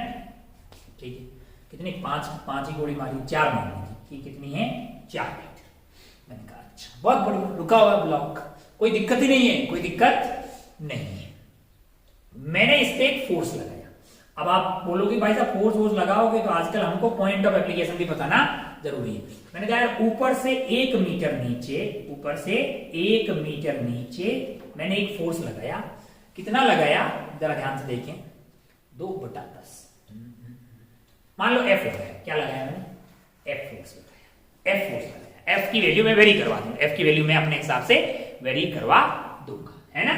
ठीक है, कितनी? 5 ही गोली मारी, 4 मान लीजिए कि कितनी है? 4 मीटर। मैंने कहा अच्छा बहुत बढ़िया, रुका हुआ ब्लॉक, कोई दिक्कत ही नहीं है, कोई दिक्कत नहीं है। मैंने इस पे एक फोर्स लगाया। अब आप बोलोगे भाई साहब फोर्स लगाओगे तो आजकल हमको पॉइंट ऑफ एप्लीकेशन भी बताना जरूरी है। मैंने कहा ऊपर से 1 मीटर नीचे, ऊपर से 1 मीटर नीचे मैंने एक फोर्स लगाया। कितना लगाया जरा ध्यान से देखें? 2/10। मान लो F लगाया। क्या लगाया मैंने? F फोर्स लगाया। F फोर्स लगाया। एफ की वैल्यू मैं वेरी करवा दूंगा, एफ की वैल्यू मैं अपने हिसाब से वेरी करवा दूंगा, है ना।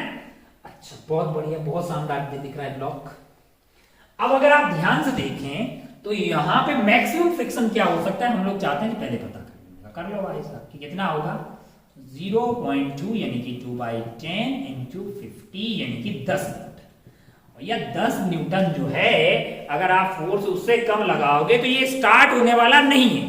अच्छा, बहुत बढ़िया, बहुत शानदार दिख रहा है ब्लॉक। अब अगर आप ध्यान से देखें तो यहाँ पे मैक्सिमम फ्रिक्शन क्या हो सकता है, हम लोग चाहते हैं कि पहले पता कर लो भाई साहब कि कितना होगा 0.2 यानी कि 2/10 इंटू 50 यानी कि 10 न्यूटन। भैया 10 न्यूटन जो है अगर आप फोर्स उससे कम लगाओगे तो ये स्टार्ट होने वाला नहीं है।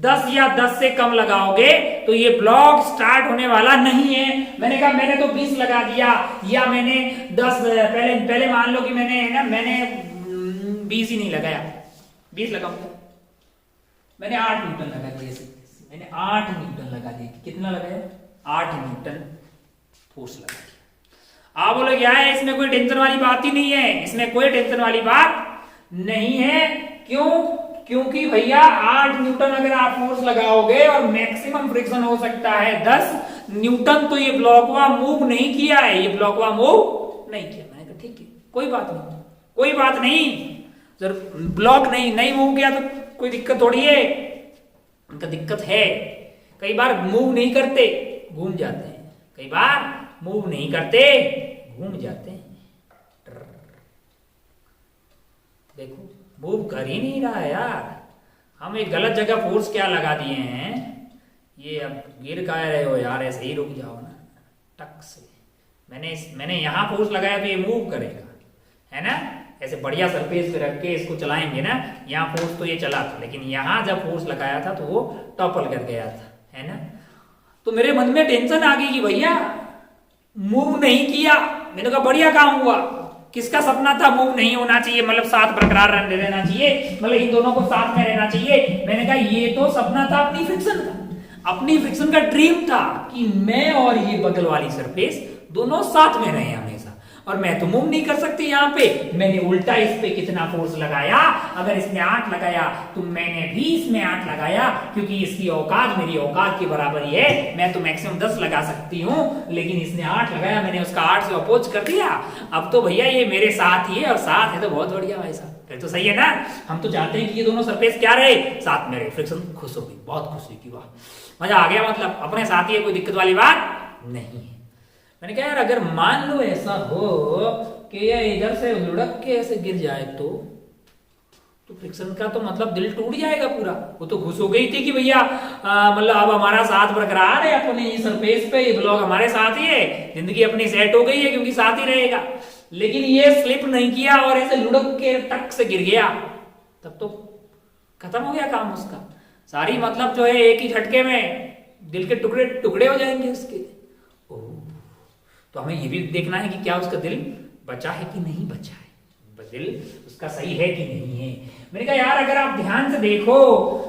10 या 10 से कम लगाओगे तो ये ब्लॉक स्टार्ट होने वाला नहीं है। मैंने कहा मैंने तो 20 लगा दिया, या मैंने 10 पहले मान लो कि मैंने 20 ही नहीं लगाया, 20 लगाऊंगा, मैंने 8 न्यूटन लगा दिया, मैंने 8 न्यूटन लगा दिया। कितना लगाया? 8 न्यूटन फोर्स लगा दिया। आप बोले क्या है, इसमें कोई टेंशन वाली बात ही नहीं है, इसमें कोई टेंशन वाली बात नहीं है। क्यों? क्योंकि भैया 8 न्यूटन अगर आप फोर्स लगाओगे और मैक्सिमम फ्रिक्शन हो सकता है 10 न्यूटन, तो ये ब्लॉकवा मूव नहीं किया है, ये ब्लॉकवा मूव नहीं किया। मैंने कहा ठीक है, कोई बात नहीं, कोई बात नहीं, सर ब्लॉक नहीं मूव किया तो कोई दिक्कत थोड़ी है। उनका दिक्कत है, कई बार मूव नहीं करते घूम जाते हैं, कई बार मूव नहीं करते घूम जाते हैं। देखो मूव कर ही नहीं रहा है यार, हम एक गलत जगह फोर्स क्या लगा दिए हैं। ये अब गिर का रहे हो यार, ऐसे ही रुक जाओ ना टक से। मैंने यहां फोर्स लगाया तो ये मूव करेगा, है ना। ऐसे बढ़िया सरफेस पे रख के इसको चलाएंगे ना, यहाँ फोर्स तो ये चला था, लेकिन यहाँ जब फोर्स लगाया था तो वो टॉपल कर गया था, है ना। तो मेरे मन में टेंशन आ गई कि भैया मूव नहीं किया। मैंने कहा बढ़िया काम हुआ। किसका सपना था मूव नहीं होना चाहिए, मतलब साथ बरकरार रहना चाहिए, मतलब इन दोनों को साथ में रहना चाहिए। मैंने कहा ये तो सपना था अपनी फ्रिक्शन का, अपनी फ्रिक्शन का ड्रीम था कि मैं और ये बगल वाली सरफेस दोनों साथ में रहे हमेशा, और मैं तो मूव नहीं कर सकती यहाँ पे। मैंने उल्टा इस पे कितना फोर्स लगाया, अगर इसने 8 लगाया तो मैंने भी इसमें 8 लगाया, क्योंकि इसकी औकात मेरी औकात के बराबर ही है। मैं तो मैक्सिमम 10 लगा सकती हूँ, लेकिन इसने 8 लगाया, मैंने उसका 8 से अपोज कर दिया। अब तो भैया ये मेरे साथ ही है, और साथ है तो बहुत बढ़िया भाई साहब, फिर तो सही है ना। हम तो चाहते हैं कि ये दोनों सरफेस क्या रहे, साथ में रहे। फ्रिक्शन खुश हो गई, बहुत खुश हुई कि वाह मजा आ गया, मतलब अपने साथ ही है, कोई दिक्कत वाली बात नहीं है। मैंने कहा यार अगर मान लो ऐसा हो कि ये इधर से लुढ़क के ऐसे गिर जाए तो फ्रिक्शन का तो मतलब दिल टूट जाएगा पूरा। वो तो खुश हो गई थी कि भैया मतलब अब हमारा साथ बरकरार है, अपने ये सरफेस पे ये ब्लॉक हमारे साथ ही है, जिंदगी अपनी सेट हो गई है क्योंकि साथ ही रहेगा। लेकिन ये स्लिप नहीं किया और ऐसे लुढ़क के टक से गिर गया, तब तो खत्म हो गया काम उसका। सारी मतलब जो है एक ही झटके में दिल के टुकड़े टुकड़े हो जाएंगे उसके। तो हमें ये भी देखना है कि क्या उसका दिल बचा है कि नहीं बचा है, दिल उसका सही है कि नहीं है। मैंने कहा यार अगर आप ध्यान से देखो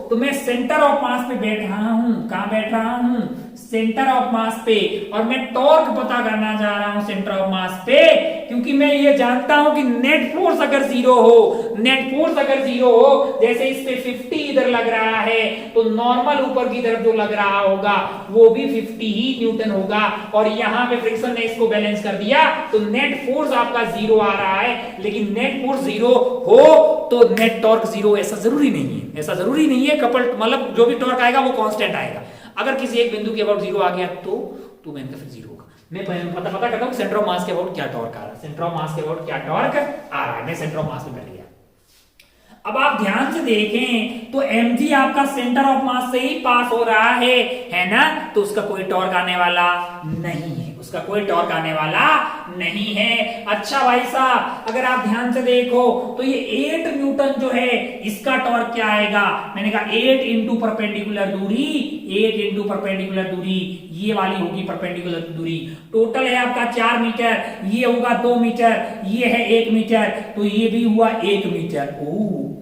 तो मैं सेंटर ऑफ मास पे बैठ रहा हूं। कहां बैठ रहा हूं? सेंटर ऑफ मास पे, और मैं टॉर्क पता करना चाह रहा हूं सेंटर ऑफ मास पे, क्योंकि मैं ये जानता हूं कि नेट फोर्स अगर 0 हो, नेट फोर्स अगर 0 हो, जैसे इस पे 50 इधर लग रहा है तो नॉर्मल ऊपर की तरफ जो लग रहा होगा वो भी 50 ही न्यूटन होगा, और यहां पे फ्रिक्शन ने इसको बैलेंस कर दिया तो नेट फोर्स आपका 0 आ रहा है। लेकिन नेट फोर्स 0 हो तो नेट टॉर्क 0, ऐसा जरूरी नहीं है, ऐसा जरूरी नहीं है। कपल मतलब जो भी टॉर्क आएगा वो कांस्टेंट आएगा। अगर किसी एक बिंदु के अबाउट 0 आ गया तो मैंने कहा फिर 0 होगा। मैं पता करता हूँ सेंटर ऑफ मास के अबाउट क्या टॉर्क आ रहा है, सेंटर ऑफ मास के अबाउट क्या टॉर्क आ रहा है। मैं सेंटर ऑफ मास में बैठ गया। अब आप ध्यान से देखें तो mg आपका सेंटर ऑफ मास से ही पास हो रहा है ना, तो उसका कोई टॉर्क आने वाला नहीं है, उसका कोई टॉर्क आने वाला नहीं है। अच्छा भाई साहब अगर आप ध्यान से देखो तो ये 8 न्यूटन जो है इसका टॉर्क क्या आएगा? मैंने कहा 8 इंटू परपेंडिकुलर दूरी, 8 इंटू परपेंडिकुलर दूरी, ये वाली होगी परपेंडिकुलर दूरी। टोटल है आपका 4 मीटर, ये होगा 2 मीटर, ये है 1 मीटर, तो ये भी हुआ 1 मीटर।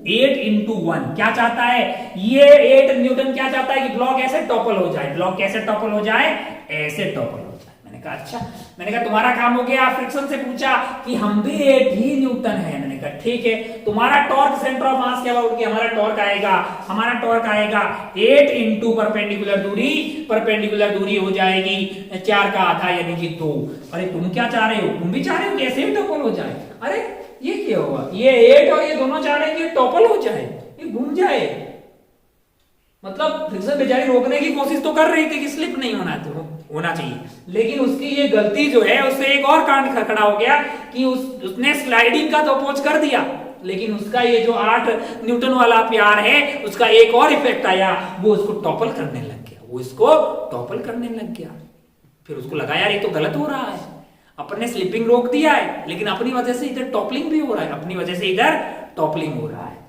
8 इंटू 1 क्या चाहता है? ये 8 न्यूटन क्या चाहता है कि ब्लॉक ऐसे टॉपल हो जाए। ब्लॉक कैसे टॉपल हो जाए? ऐसे टॉपल हो जाए। मैंने कहा अच्छा, मैंने कहा तुम्हारा काम हो गया। फ्रिक्शन से पूछा कि हम भी 8 ही न्यूटन है। मैंने कहा ठीक है, तुम्हारा टॉर्क सेंटर ऑफ मास क्या अबाउट कि हमारा टॉर्क आएगा 8 इंटू परपेंडिकुलर दूरी, परपेंडिकुलर दूरी हो जाएगी 4 का आधा यानी कि 2। अरे तुम क्या चाह रहे हो? तुम भी चाह रहे हो कैसे भी टॉपल हो जाए? अरे ये क्या हुआ? ये 8 और ये दोनों चाह रहे हैं कि टॉपल हो जाए, ये घूम जाए, मतलब फ्रिक्शन बेचारी रोकने की कोशिश तो कर रही थी कि स्लिप नहीं होना चाहिए, लेकिन उसकी ये गलती जो है उससे एक और कांड खड़ा हो गया कि उसने स्लाइडिंग का तो अप्रोच कर दिया, लेकिन उसका ये जो 8 न्यूटन वाला प्यार है उसका एक और इफेक्ट आया, वो उसको टॉपल करने लग गया। फिर उसको लगा यार ये तो गलत हो रहा है, अपन ने स्लिपिंग रोक दिया है लेकिन अपनी वजह से इधर टॉपलिंग भी हो रहा है,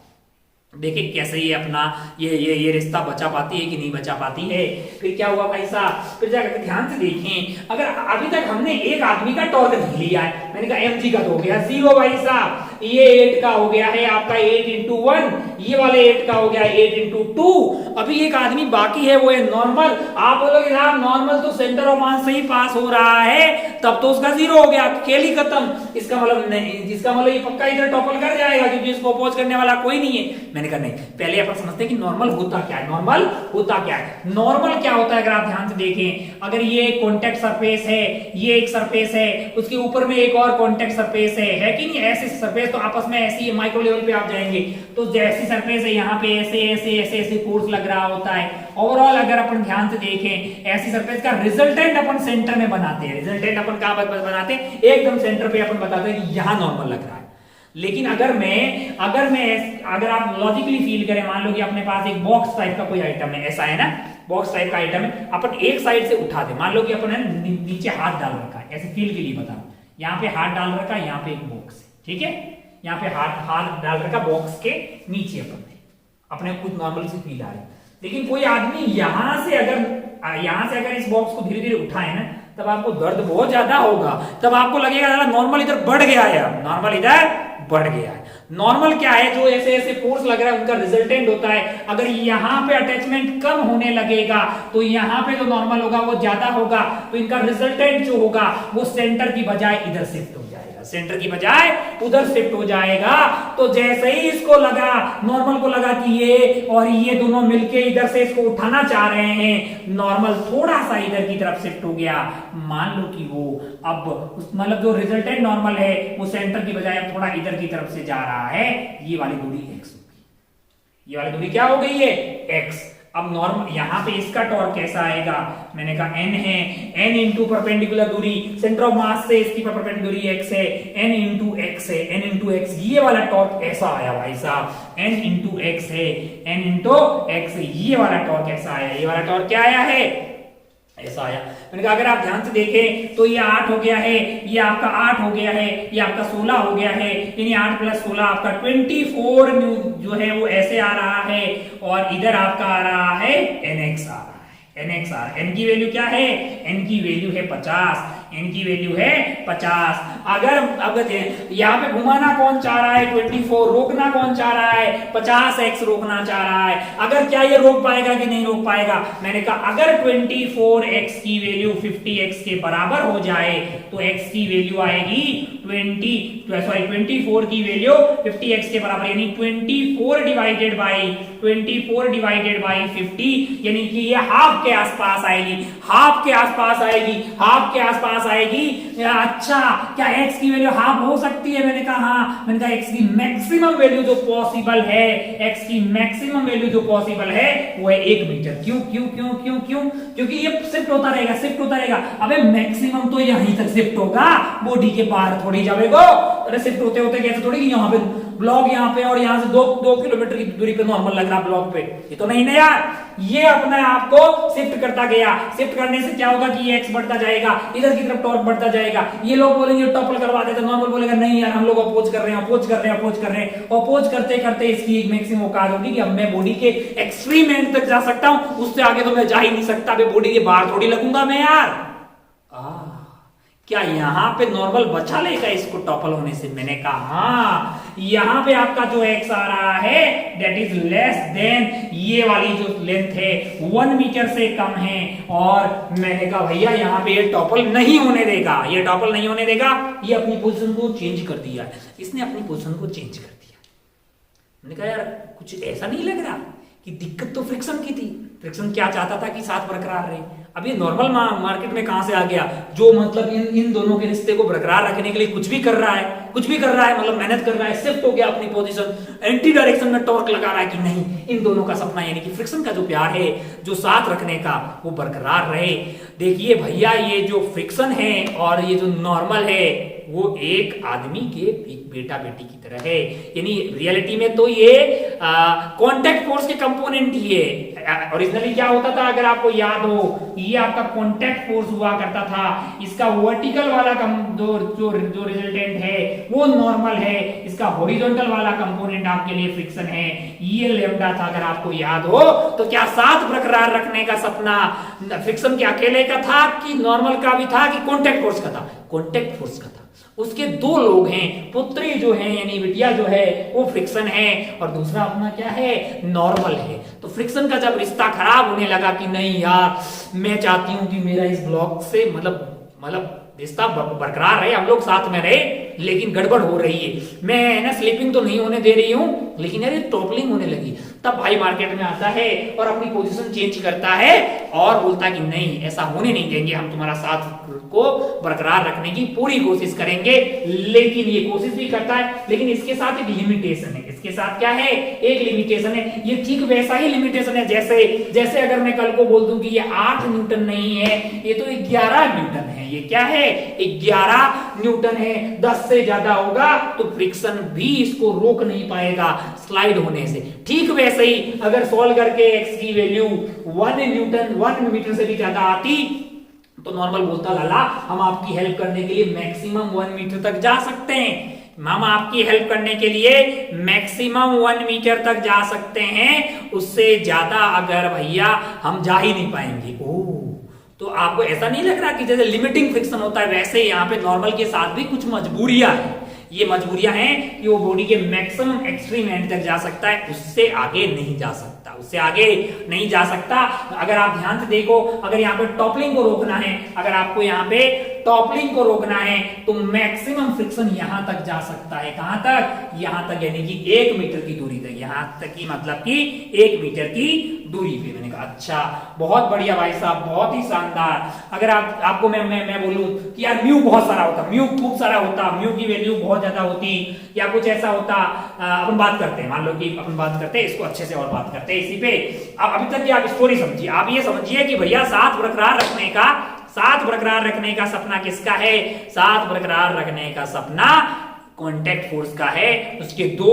देखिए कैसे ये अपना ये रिश्ता बचा पाती है कि नहीं बचा पाती है। फिर क्या हुआ भाई साहब, फिर जाकर ध्यान से देखें, अगर अभी तक हमने एक आदमी का टॉर्क नहीं लिया है, मैंने कहा mg का तो हो गया 0 भाई साहब, ये 8 का हो गया है आपका 8 into 1, ये वाले 8 का हो गया 8 into 2, अभी एक आदमी बाकी है वो है नॉर्मल। आप बोलोगे साहब नॉर्मल तो सेंटर ऑफ मास से ही पास हो रहा है, तब तो उसका 0 हो गया, खेल ही खत्म। इसका मतलब नहीं, जिसका मतलब ये पक्का इधर टॉपल कर जाएगा क्योंकि इसको अपोज करने वाला कोई नहीं है। मैंने कहा नहीं, पहले अपन समझते हैं कि नॉर्मल होता क्या है। नॉर्मल क्या होता है अगर आप ध्यान से देखें, अगर ये कॉन्टैक्ट सरफेस है, ये एक सरफेस है, उसके ऊपर में एक और कॉन्टैक्ट सरफेस है कि नहीं, ऐसे सरफेस तो आपस में ऐसी माइक्रो लेवल पे आप जाएंगे तो जैसी सरफेस है यहाँ पे ऐसे फोर्स लग रहा होता है। ओवरऑल अगर अपन ध्यान से देखें ऐसी सरफेस का रिजल्टेंट अपन सेंटर में बनाते हैं, रिजल्टेंट अपन कहां बनाते हैं, एकदम सेंटर पे अपन बताते हैं कि यहां नॉर्मल लग रहा है। लेकिन अगर आप लॉजिकली फील करें, मान लो कि अपने पास एक बॉक्स टाइप का कोई आइटम है, ऐसा है ना, बॉक्स टाइप का आइटम है, अपन एक साइड से उठा दे, मान लो कि अपन नीचे हाथ डाल रखा है, ऐसे फील के लिए बता रहा हूं, यहाँ पे हाथ डाल रखा है, यहाँ पे एक बॉक्स है, ठीक है, यहाँ पे हाथ डाल रखा बॉक्स के नीचे अपने कुछ नॉर्मल से फील आ रही है। लेकिन कोई आदमी यहां से अगर इस बॉक्स को धीरे धीरे उठाए ना, तब आपको दर्द बहुत ज्यादा होगा, तब आपको लगेगा नॉर्मल इधर बढ़ गया है। नॉर्मल क्या है, जो ऐसे फोर्स लग रहा है उनका रिजल्टेंट होता है। अगर यहाँ पे अटैचमेंट कम होने लगेगा तो यहाँ पे जो नॉर्मल होगा वो ज्यादा होगा, तो इनका रिजल्टेंट जो होगा वो सेंटर की बजाय इधर शिफ्ट हो जाएगा, सेंटर की बजाय उधर शिफ्ट हो जाएगा। तो जैसे ही इसको लगा, नॉर्मल को लगा कि ये और ये दोनों मिलके इधर से इसको उठाना चाह रहे हैं, नॉर्मल थोड़ा सा इधर की तरफ शिफ्ट हो गया। मान लो कि वो अब मतलब जो रिजल्टेंट नॉर्मल है वो सेंटर की बजाय अब थोड़ा इधर की तरफ से जा रहा है, ये वाली दूरी x होगी, ये वाली दूरी क्या हो गई है x। अब नॉर्मल यहाँ पे इसका टॉर्क कैसा आएगा, मैंने कहा n है, n इंटू परपेंडिकुलर दूरी सेंटर ऑफ मास से इसकी परपेंडिकुलर दूरी x है, n इंटू x है, n इंटू x, ये वाला टॉर्क ऐसा आया भाई साहब, n इंटू x है, n इंटू x, ये वाला टॉर्क ऐसा आया, ये वाला टॉर्क क्या आया है, ऐसा आया। मैंने कहा अगर आप ध्यान से देखें तो ये 8 हो गया है, ये आपका 8 हो गया है, ये आपका 16 हो गया है, यानी 8 प्लस 16 आपका 24 जो है वो ऐसे आ रहा है, और इधर आपका आ रहा है nx आ रहा है, nx आ रहा है। n की वैल्यू क्या है, n की वैल्यू है 50, n की वैल्यू है 50। अगर यहाँ पे घुमाना कौन चाह रहा है 24, रोकना कौन चाह रहा है 50x रोकना चाह रहा है। अगर क्या ये रोक पाएगा कि नहीं रोक पाएगा, मैंने कहा अगर 24x की वैल्यू 50x के बराबर हो जाए तो x की वैल्यू आएगी 24 की वैल्यू 50x के बराबर, यानी 24 डिवाइडेड बाई 50, यानी कि ये हाफ के आसपास आएगी, अच्छा क्या x की वैल्यू हाफ हो सकती है, मैंने कहा हाँ। मैंने कहा x की मैक्सिमम वैल्यू जो पॉसिबल है वो है 1 मीटर। क्यों? क्योंकि ये शिफ्ट होता रहेगा। अबे मैक्सिमम तो यहीं तक शिफ्ट होगा, बॉडी के बाहर थोड़ी जाएगा। अरे शिफ्ट होते कैसे थोड़ी कि यहाँ पे ब्लॉक यहाँ पे और यहाँ से 2 किलोमीटर की दूरी पे नॉर्मल लग रहा ब्लॉक पे, ये तो नहीं ना यार, ये अपने आप को शिफ्ट करता गया। शिफ्ट करने से क्या होगा कि ये x बढ़ता जाएगा, इधर की तरफ टॉर्क बढ़ता जाएगा। ये लोग बोलेंगे टॉपल करवा देते, नॉर्मल बोलेगा नहीं यार हम लोग अपोज कर रहे हैं। अपोज करते इसकी एक मैक्सिमम औकात होगी कि अब मैं बॉडी के एक्सट्रीम एंड तक जा सकता हूं, उससे आगे तो मैं जा ही नहीं सकता, बॉडी के बाहर थोड़ी लगूंगा मैं यार। क्या यहाँ पे नॉर्मल बचा लेगा इसको टॉपल होने से? मैंने कहा हाँ, यहाँ पे आपका जो x आ रहा है दैट इज लेस देन ये वाली जो लेंथ है 1 मीटर से कम है, और मैंने कहा भैया यहाँ पे ये टॉपल नहीं होने देगा, ये अपनी पोजीशन को चेंज कर दिया, इसने अपनी पोजीशन को चेंज कर दिया। मैंने कहा यार कुछ ऐसा नहीं लग रहा कि दिक्कत तो फ्रिक्शन की थी, फ्रिक्शन क्या चाहता था कि साथ बरकरार रहे। अब ये नॉर्मल मार्केट में कहां से आ गया, जो मतलब इन दोनों के रिश्ते को बरकरार रखने के लिए कुछ भी कर रहा है, कुछ भी कर रहा है, मतलब मेहनत कर रहा है, शिफ्ट हो गया अपनी पोजीशन, एंटी डायरेक्शन में टॉर्क लगा रहा है कि नहीं, इन दोनों का सपना यानी कि फ्रिक्शन का जो प्यार है, जो साथ रखने का, वो बरकरार रहे। देखिए भैया, ये जो फ्रिक्शन है और ये जो नॉर्मल है, वो एक आदमी के बेटा बेटी की तरह है। यानी रियलिटी में तो ये कांटेक्ट फोर्स के कंपोनेंट ही है। ओरिजिनली क्या होता था, अगर आपको याद हो, ये आपका कांटेक्ट फोर्स हुआ करता था। इसका वर्टिकल वाला जो रिजल्टेंट है वो नॉर्मल है, इसका हॉरिजॉन्टल वाला कंपोनेंट आपके लिए फ्रिक्शन है, ये लैम्डा था। अगर आपको याद हो तो क्या साथ बरकरार रखने का सपना फ्रिक्शन के अकेले का था कि नॉर्मल का भी था कि कांटेक्ट फोर्स का था? कांटेक्ट फोर्स का था। उसके दो लोग हैं, पुत्री जो है यानी बिटिया जो है वो फ्रिक्शन है, और दूसरा अपना क्या है, नॉर्मल है। तो फ्रिक्शन का जब रिश्ता खराब होने लगा कि नहीं यार, मैं चाहती हूं कि मेरा इस ब्लॉक से मतलब रिश्ता बरकरार रहे, हम लोग साथ में रहे, लेकिन गड़बड़ हो रही है, मैं ना स्लीपिंग तो नहीं होने दे रही हूं, लेकिन यार टॉपलिंग होने लगी। तब भाई मार्केट में आता है और अपनी पोजीशन चेंज करता है और बोलता है कि नहीं, ऐसा होने नहीं देंगे, हम तुम्हारा साथ को बरकरार रखने की पूरी कोशिश करेंगे। लेकिन ये कोशिश भी करता है, लेकिन इसके साथ एक लिमिटेशन है। इसके साथ क्या है, एक लिमिटेशन है। ये ठीक वैसा ही लिमिटेशन है जैसे अगर मैं कल को बोल दूं कि ये 8 न्यूटन नहीं है, ये तो 11 न्यूटन है। ये क्या है, 11 न्यूटन है। 10 से ज्यादा होगा तो फ्रिक्शन भी इसको रोक नहीं पाएगा स्लाइड होने से। ठीक वैसे ही अगर सॉल्व करके x की वैल्यू 1 मीटर से भी ज्यादा आती तो नॉर्मल बोलता, लाला हम आपकी हेल्प करने के लिए मैक्सिमम 1 मीटर तक जा सकते हैं, हम आपकी हेल्प करने के लिए मैक्सिमम 1 मीटर तक जा सकते हैं, उससे ज्यादा अगर भैया हम जा ही नहीं पाएंगे। तो आपको ऐसा नहीं लग रहा कि जैसे लिमिटिंग फ्रिक्शन होता है, वैसे यहाँ पे नॉर्मल के साथ भी कुछ मजबूरियां हैं। ये मजबूरियां हैं कि वो बॉडी के मैक्सिमम एक्सट्रीम एंड तक जा सकता है, उससे आगे नहीं जा सकता, उससे आगे नहीं जा सकता। अगर आप ध्यान से देखो, अगर यहाँ पे टॉपलिंग को रोकना है, अगर आपको यहाँ पे टॉपलिंग को रोकना है तो मैक्सिमम फ्रिक्शन यहां तक जा सकता है। कहां तक, यहां तक, यानी कि 1 मीटर की दूरी तक, यहां तक की मतलब कि 1 मीटर की दूरी पे। मैंने कहा अच्छा, बहुत बढ़िया भाई साहब, बहुत ही शानदार। अगर आपको मैं बोलूं कि यार म्यू बहुत सारा होता, म्यू खूब सारा होता, म्यू की वैल्यू बहुत ज्यादा होती, या कुछ ऐसा होता, अपन बात करते हैं, मान लो कि अपन बात करते हैं इसको अच्छे से और बात करते हैं इसी पे। अब अभी तक की आप स्टोरी समझिए, आप ये समझिए कि भैया साथ बरकरार रखने का सपना किसका है? साथ बरकरार रखने का सपना कांटेक्ट फोर्स का है। उसके दो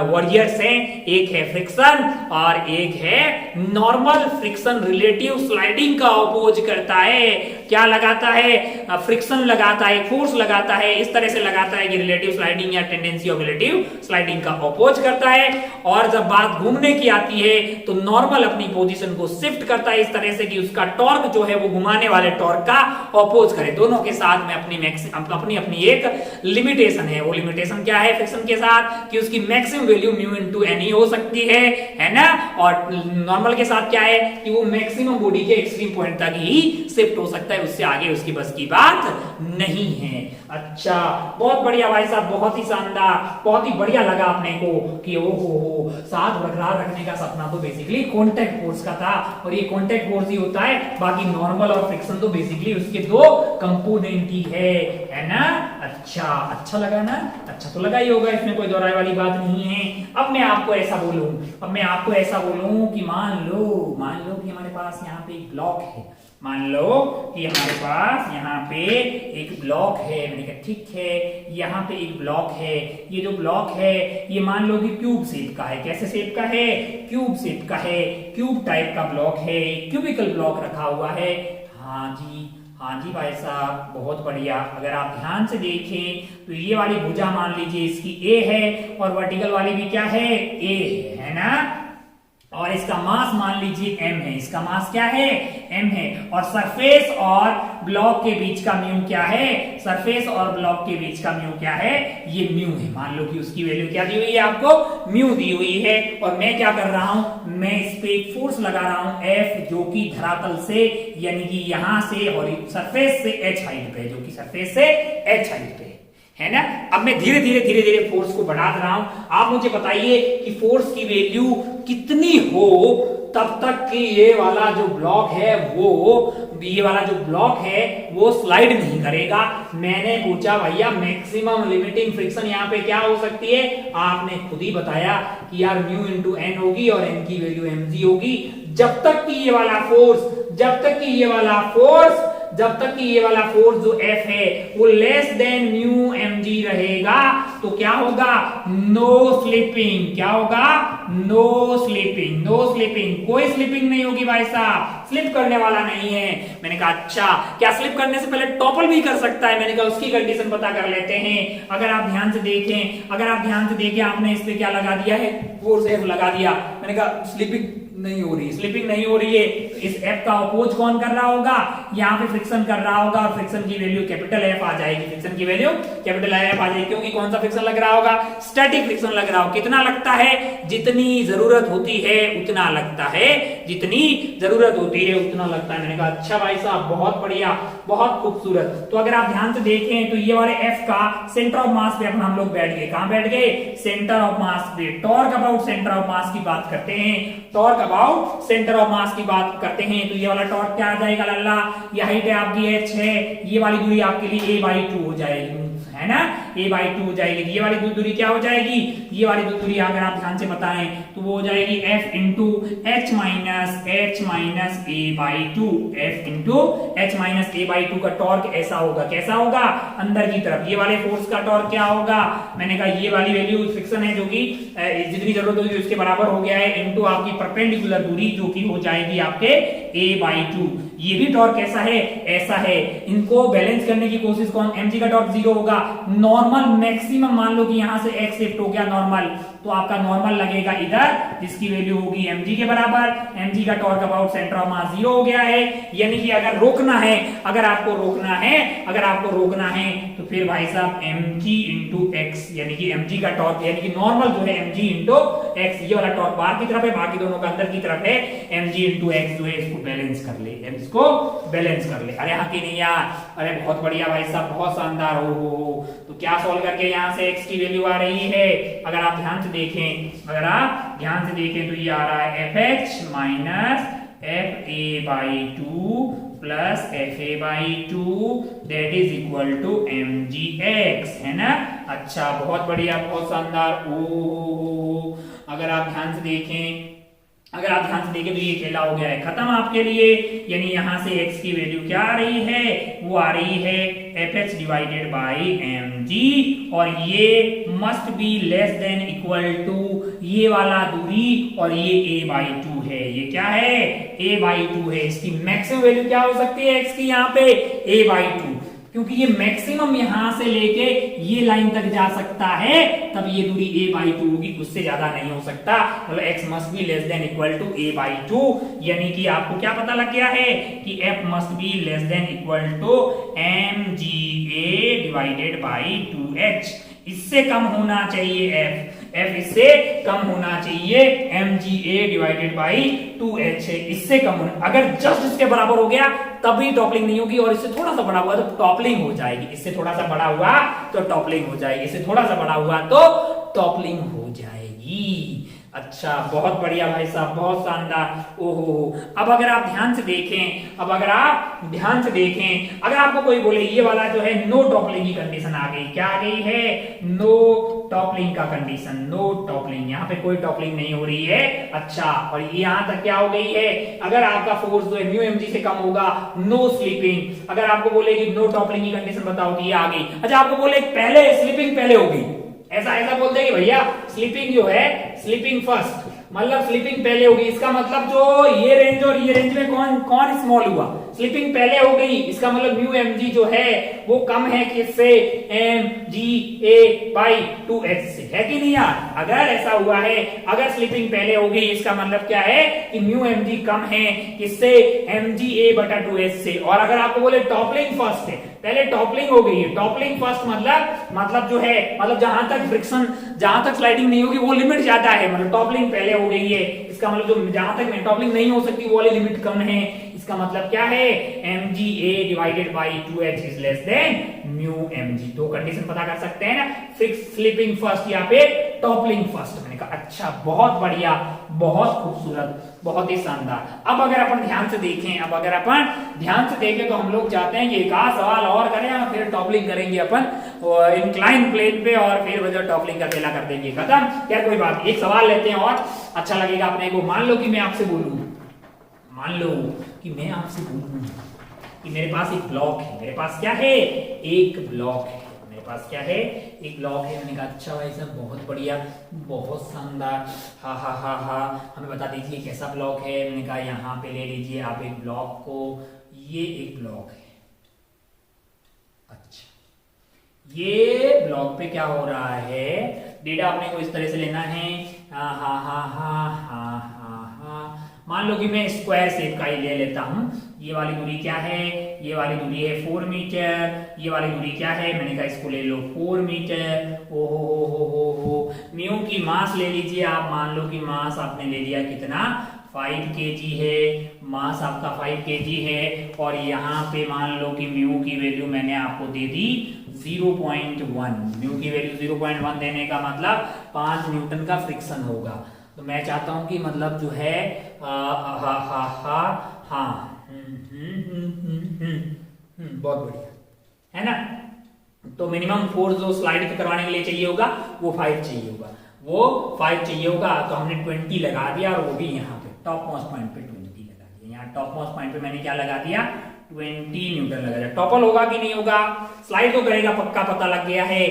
वॉरियर्स हैं, एक है फ्रिक्शन और एक है नॉर्मल। फ्रिक्शन रिलेटिव स्लाइडिंग का अपोज करता है। क्या लगाता है? फ्रिक्शन लगाता है, फोर्स लगाता है, इस तरह से लगाता है कि रिलेटिव स्लाइडिंग या टेंडेंसी ऑफ रिलेटिव स्लाइडिंग का अपोज करता है। और जब बात घूमने की आती है तो नॉर्मल अपनी पोजीशन को शिफ्ट करता है इस तरह से कि उसका टॉर्क जो है वो घुमाने वाले टॉर्क का अपोज करे। दोनों के साथ में अपनी एक लिमिटेशन है। वो लिमिटेशन क्या है फ्रिक्शन के साथ? कि उसकी maximum value mu into n हो सकती है ना। और नॉर्मल के साथ क्या है कि वो मैक्सिमम बॉडी के एक्सट्रीम पॉइंट तक ही शिफ्ट हो सकता है, उससे आगे उसकी बस की बात नहीं है। अच्छा, बहुत बढ़िया भाई साहब, बहुत ही शानदार, बहुत ही बढ़िया लगा अपने को कि ओहो, साथ बरकरार रखने का सपना तो बेसिकली कांटेक्ट फोर्स का था, और ये कांटेक्ट फोर्स ही होता है। बाकी नॉर्मल और फ्रिक्शन तो बेसिकली उसके दो कंपोनेंट ही है ना। अच्छा लगा ना? अच्छा तो लगा ही होगा, इसमें कोई दोहराए वाली बात नहीं है। अब मैं आपको ऐसा बोलूं कि मान लो कि हमारे पास यहाँ पे एक ब्लॉक है। मान लो कि हमारे पास यहाँ पे एक ब्लॉक है। मैंने कहा ठीक है, यहाँ पे एक ब्लॉक है। ये जो ब्लॉक है ये मान लो कि क्यूब शेप का है। कैसे शेप का है? क्यूब शेप का है, क्यूब टाइप का ब्लॉक है, क्यूबिकल ब्लॉक रखा हुआ है। हाँ जी भाई साहब, बहुत बढ़िया। अगर आप ध्यान से देखें तो ये वाली भुजा मान लीजिए इसकी ए है, और वर्टिकल वाली भी क्या है? ए है ना। और इसका मास मान लीजिए m है। इसका मास क्या है? m है। और सरफेस और ब्लॉक के बीच का म्यू क्या है? सरफेस और ब्लॉक के बीच का म्यू क्या है? ये म्यू है। मान लो कि उसकी वैल्यू क्या दी हुई है? आपको म्यू दी हुई है। और मैं क्या कर रहा हूं? मैं इस पे एक फोर्स लगा रहा हूं F, जो कि धरातल से यानी कि यहां से और सरफेस से h हाइट पे, जो कि सरफेस से h हाइट पे है ना। अब मैं धीरे धीरे फोर्स को बढ़ा रहा हूं। आप मुझे बताइए कि फोर्स की वैल्यू कितनी हो तब तक कि ये वाला जो ब्लॉक है वो ये वाला जो ब्लॉक है वो स्लाइड नहीं करेगा। मैंने पूछा भैया मैक्सिमम लिमिटिंग फ्रिक्शन यहाँ पे क्या हो सकती है, आपने खुद ही बताया कि यार म्यू इंटू एन होगी और एन की वैल्यू mg होगी। जब तक कि ये वाला फोर्स जो F है वो लेस देन म्यू mg रहेगा तो क्या होगा, नो स्लिपिंग। क्या होगा, नो स्लिपिंग। कोई स्लिपिंग नहीं होगी भाई साहब, स्लिप करने वाला नहीं है। मैंने कहा अच्छा, क्या स्लिप करने से पहले टॉपल भी कर सकता है? मैंने कहा उसकी कंडीशन पता कर लेते हैं। अगर आप ध्यान से देखें आपने इस पे क्या लगा दिया है, फोर्स F लगा दिया। मैंने कहा स्लिपिंग नहीं हो रही है। इस F का अपोज कौन कर रहा होगा, यहाँ पे फ्रिक्शन कर रहा होगा और फ्रिक्शन की वैल्यू कैपिटल F आ जाएगी। क्योंकि कौन सा फ्रिक्शन लग रहा होगा, स्टैटिक फ्रिक्शन लग रहा होगा। कितना लगता है, जितनी जरूरत होती है उतना लगता है, मैंने कहा अच्छा भाई साहब, बहुत बढ़िया, बहुत खूबसूरत। तो अगर आप ध्यान से देखें तो ये वाले F का सेंटर ऑफ मास पे हम लोग बैठ गए। कहां बैठ गए, सेंटर ऑफ मास पे। Torque about centre of mass की बात करते हैं तो ये वाला टॉर्क क्या आ जाएगा लल्ला, ये हाइट है आपकी h है, ये वाली दूरी आपके लिए a/2 हो जाएगी, है ना, a/2 हो जाएगी। ये वाली दूरी क्या हो जाएगी, ये वाली दूरी अगर आप ध्यान से बताएं तो वो हो जाएगी f into h minus a/2 का टॉर्क ऐसा होगा, कैसा होगा, अंदर की तरफ। ये वाले फोर्स का टॉर्क क्या होगा, मैंने कहा ये वाली वैल्यू फ्रिक्शन है जो कि जितनी जरूरत होगी उसके बराबर हो गया है, इनटू आपकी परपेंडिकुलर दूरी जो कि हो जाएगी आपके a/2। ये भी टॉर्क कैसा है, ऐसा है। इनको बैलेंस करने की कोशिश कौन, mg का टॉर्क 0 होगा। नॉर्मल मैक्सिमम मान लो कि यहां से x शिफ्ट हो गया नॉर्मल, तो आपका नॉर्मल लगेगा इधर, जिसकी वैल्यू होगी mg के बराबर। mg का torque about centre of mass 0 हो गया है। यानी कि अगर आपको रोकना है तो फिर भाई साहब mg इंटू x, यानी कि mg का टॉर्क, यानी कि नॉर्मल जो है mg इंटू x, ये वाला टॉर्क बाहर की तरफ है, बाकी दोनों का अंदर की तरफ है। mg इंटू x जो है इसको बैलेंस कर ले। अरे हाँ कि नहीं यार, अरे बहुत बढ़िया भाई साहब, बहुत शानदार। हो तो क्या सॉल्व करके यहाँ से x की वैल्यू आ रही है, अगर आप ध्यान से देखें तो ये आ रहा है fh minus fa/2 plus fa/2 that is equal to mgx, है ना। अच्छा, बहुत बढ़िया, बहुत शानदार। ओ अगर आप ध्यान से देखें तो ये खेला हो गया है खत्म आपके लिए। यानी यहां से x की वैल्यू क्या आ रही है, वो आ रही है fh डिवाइडेड बाई mg, और ये must be less than equal to ये वाला दूरी, और ये a/2 है। ये क्या है, a/2 है। इसकी मैक्सिमम वैल्यू क्या हो सकती है x की, यहाँ पे a/2, क्योंकि ये मैक्सिमम यहां से लेके ये लाइन तक जा सकता है, तब ये दूरी a/2 होगी, उससे ज्यादा नहीं हो सकता। मतलब x must be less than equal to a/2, यानी कि आपको क्या पता लग गया है कि f must be less than equal to mga divided by 2h। इससे कम होना चाहिए f इससे कम होना चाहिए, mga डिवाइडेड बाई 2h है, इससे कम होना। अगर जस्ट इसके बराबर हो गया तभी टॉपलिंग नहीं होगी, और इससे थोड़ा सा बड़ा हुआ तो टॉपलिंग हो जाएगी। इससे थोड़ा सा बड़ा हुआ तो टॉपलिंग हो जाएगी, इससे थोड़ा सा बड़ा हुआ तो टॉपलिंग हो जाएगी। अच्छा, बहुत बढ़िया भाई साहब, बहुत शानदार। ओहो, अब अगर आप ध्यान से देखें, अगर आपको कोई बोले ये वाला जो है नो टॉपलिंग की कंडीशन आ गई, क्या आ गई है, नो टॉपलिंग का कंडीशन, नो टॉपलिंग, यहाँ पे कोई टॉपलिंग नहीं हो रही है। अच्छा, और ये यहाँ तक क्या हो गई है, अगर आपका फोर्स जो है म्यू mg से कम होगा, नो स्लीपिंग। अगर आपको बोले कि नो टॉपलिंग की कंडीशन बताओ, कि ये आ गई। अच्छा, आपको बोले पहले स्लीपिंग पहले होगी, ऐसा बोलते हैं कि भैया स्लीपिंग जो है, स्लीपिंग फर्स्ट, मतलब स्लीपिंग पहले होगी। इसका मतलब जो ये रेंज और ये रेंज में कौन स्मॉल हुआ, स्लीपिंग पहले हो गई। इसका मतलब म्यू mg जो है वो कम है किससे, mga/2h से, है कि नहीं यार। अगर ऐसा हुआ है, अगर स्लीपिंग पहले हो गई, इसका मतलब क्या है कि म्यू mg कम है किससे, mga/2h से। और अगर आपको बोले टॉपलिंग फर्स्ट है, पहले टॉपलिंग हो गई है, टॉपलिंग फर्स्ट मतलब जो है, मतलब जहां तक फ्रिक्शन, जहां तक स्लाइडिंग नहीं होगी वो लिमिट ज्यादा है, मतलब टॉपलिंग पहले हो गई है। इसका मतलब जो जहां तक टॉपलिंग नहीं हो सकती वो वाली लिमिट कम है। इसका मतलब क्या है, mga divided by 2h is less then mu mg। तो कंडीशन पता कर सकते हैं ना, फिक्स स्लीपिंग फर्स्ट या फिर टॉपलिंग फर्स्ट। मैंने कहा अच्छा, बहुत बढ़िया, बहुत खूबसूरत, बहुत ही शानदार। अब अगर अपन ध्यान से देखें, तो हम लोग चाहते हैं कि एक आध सवाल और करें और फिर टॉपलिंग करेंगे अपन इंक्लाइन प्लेन पे, और फिर वजह टॉपलिंग का खेला कर देंगे, खत्म। क्या कोई बात, एक सवाल लेते हैं और अच्छा लगेगा अपने को। मान लो कि मैं आपसे बोलूं कि मेरे पास एक ब्लॉक है, मेरे पास क्या है, एक ब्लॉक है, मेरे पास क्या है, एक ब्लॉक है। मैंने कहा अच्छा भाई साहब, बहुत बढ़िया, बहुत शानदार, हा हा हा हा, हमें बता दीजिए कैसा ब्लॉक है। मैंने कहा यहाँ पे ले लीजिए आप एक ब्लॉक को, ये एक ब्लॉक है। अच्छा, ये ब्लॉक पे क्या हो रहा है, डेटा अपने को इस तरह से लेना है, हा हा हा हा हा हा हा। मान लो कि मैं स्क्वायर शेप का ही ले लेता हूं। ये वाली दूरी क्या है, ये वाली दूरी है 4 मीटर, ये वाली दूरी क्या है, मैंने कहा इसको ले लो 4 मीटर। ओ हो, म्यू की मास ले लीजिए आप, मान लो कि मास आपने ले लिया कितना, 5 kg है, मास आपका 5 kg है, और यहाँ पे मान लो कि म्यू की वैल्यू मैंने आपको दे दी 0.1। म्यू की वैल्यू 0.1 देने का मतलब 5 न्यूटन का फ्रिक्शन होगा। तो मैं चाहता हूं कि मतलब जो है बहुत बढ़िया है ना। तो मिनिमम फोर्स जो स्लाइड करवाने के लिए चाहिए होगा वो 5 चाहिए होगा, तो हमने 20 लगा दिया, और वो भी यहाँ पे टॉप मोस्ट पॉइंट पे 20 लगा दिया। यहाँ टॉप मोस्ट पॉइंट पे मैंने क्या लगा दिया, 20 न्यूटन लगा दिया। टॉपल होगा कि नहीं होगा, स्लाइड तो करेगा पक्का पता लग गया है,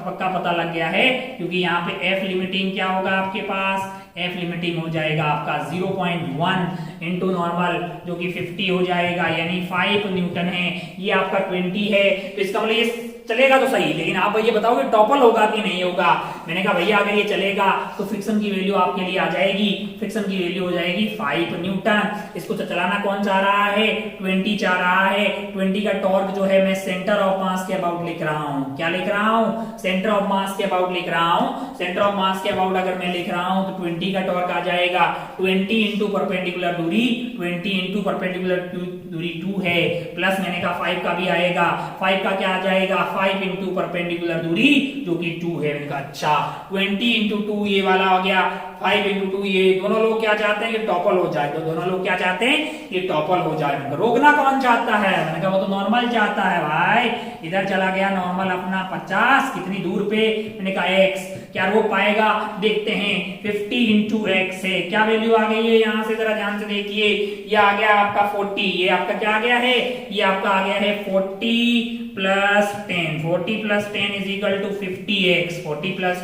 पक्का पता लग गया है, क्योंकि यहाँ पे एफ लिमिटिंग क्या होगा आपके पास, एफ लिमिटिंग हो जाएगा आपका 0.1 इंटू नॉर्मल, जो कि 50 हो जाएगा, यानी 5 न्यूटन है, ये आपका 20 है। तो इसका मतलब ये चलेगा तो सही, लेकिन आप भैया बताओगे टॉपल होगा कि नहीं होगा। मैंने कहा भैया अगर ये चलेगा तो फ्रिक्शन की वैल्यू आपके लिए आ जाएगी, फ्रिक्शन की वैल्यू हो जाएगी 5 न्यूटन। इसको चलाना कौन चाह रहा है, 20 चाह रहा है। 20 का टॉर्क जो है मैं सेंटर ऑफ मास के अबाउट लिख रहा हूँ, क्या लिख रहा हूँ, सेंटर ऑफ मास के अबाउट लिख रहा हूँ। सेंटर ऑफ मास के अबाउट अगर मैं लिख रहा हूँ तो 20 का टॉर्क आ जाएगा 20 इंटू परपेंडिकुलर दूरी, 20 इंटू परपेंडिकुलर दूरी 2 है, प्लस मैंने कहा 5 का भी आएगा, 5 का क्या आ जाएगा, 5 इंटू परपेंडिकुलर दूरी जो कि 2 है। मैंने कहा अच्छा, 20 इंटू 2 ये वाला हो गया, 5 इंटू 2 ये। दोनों लोग क्या चाहते हैं कि टॉपल हो जाए, तो दोनों लोग क्या चाहते हैं कि टॉपल हो जाए। रोकना कौन चाहता है, मैंने कहा वो तो नॉर्मल चाहता है भाई। इधर चला गया नॉर्मल अपना 50, कितनी दूर पे, मैंने कहा x, क्या रोक पाएगा, देखते हैं। 50 इंटू एक्स है, क्या वैल्यू आ गई है, यहां से जरा ध्यान से देखिए, ये आ गया आपका 40, ये आपका क्या आ गया है, ये आपका आ गया है 40 plus 10, 40 plus 10 is equal to 50x, 40 plus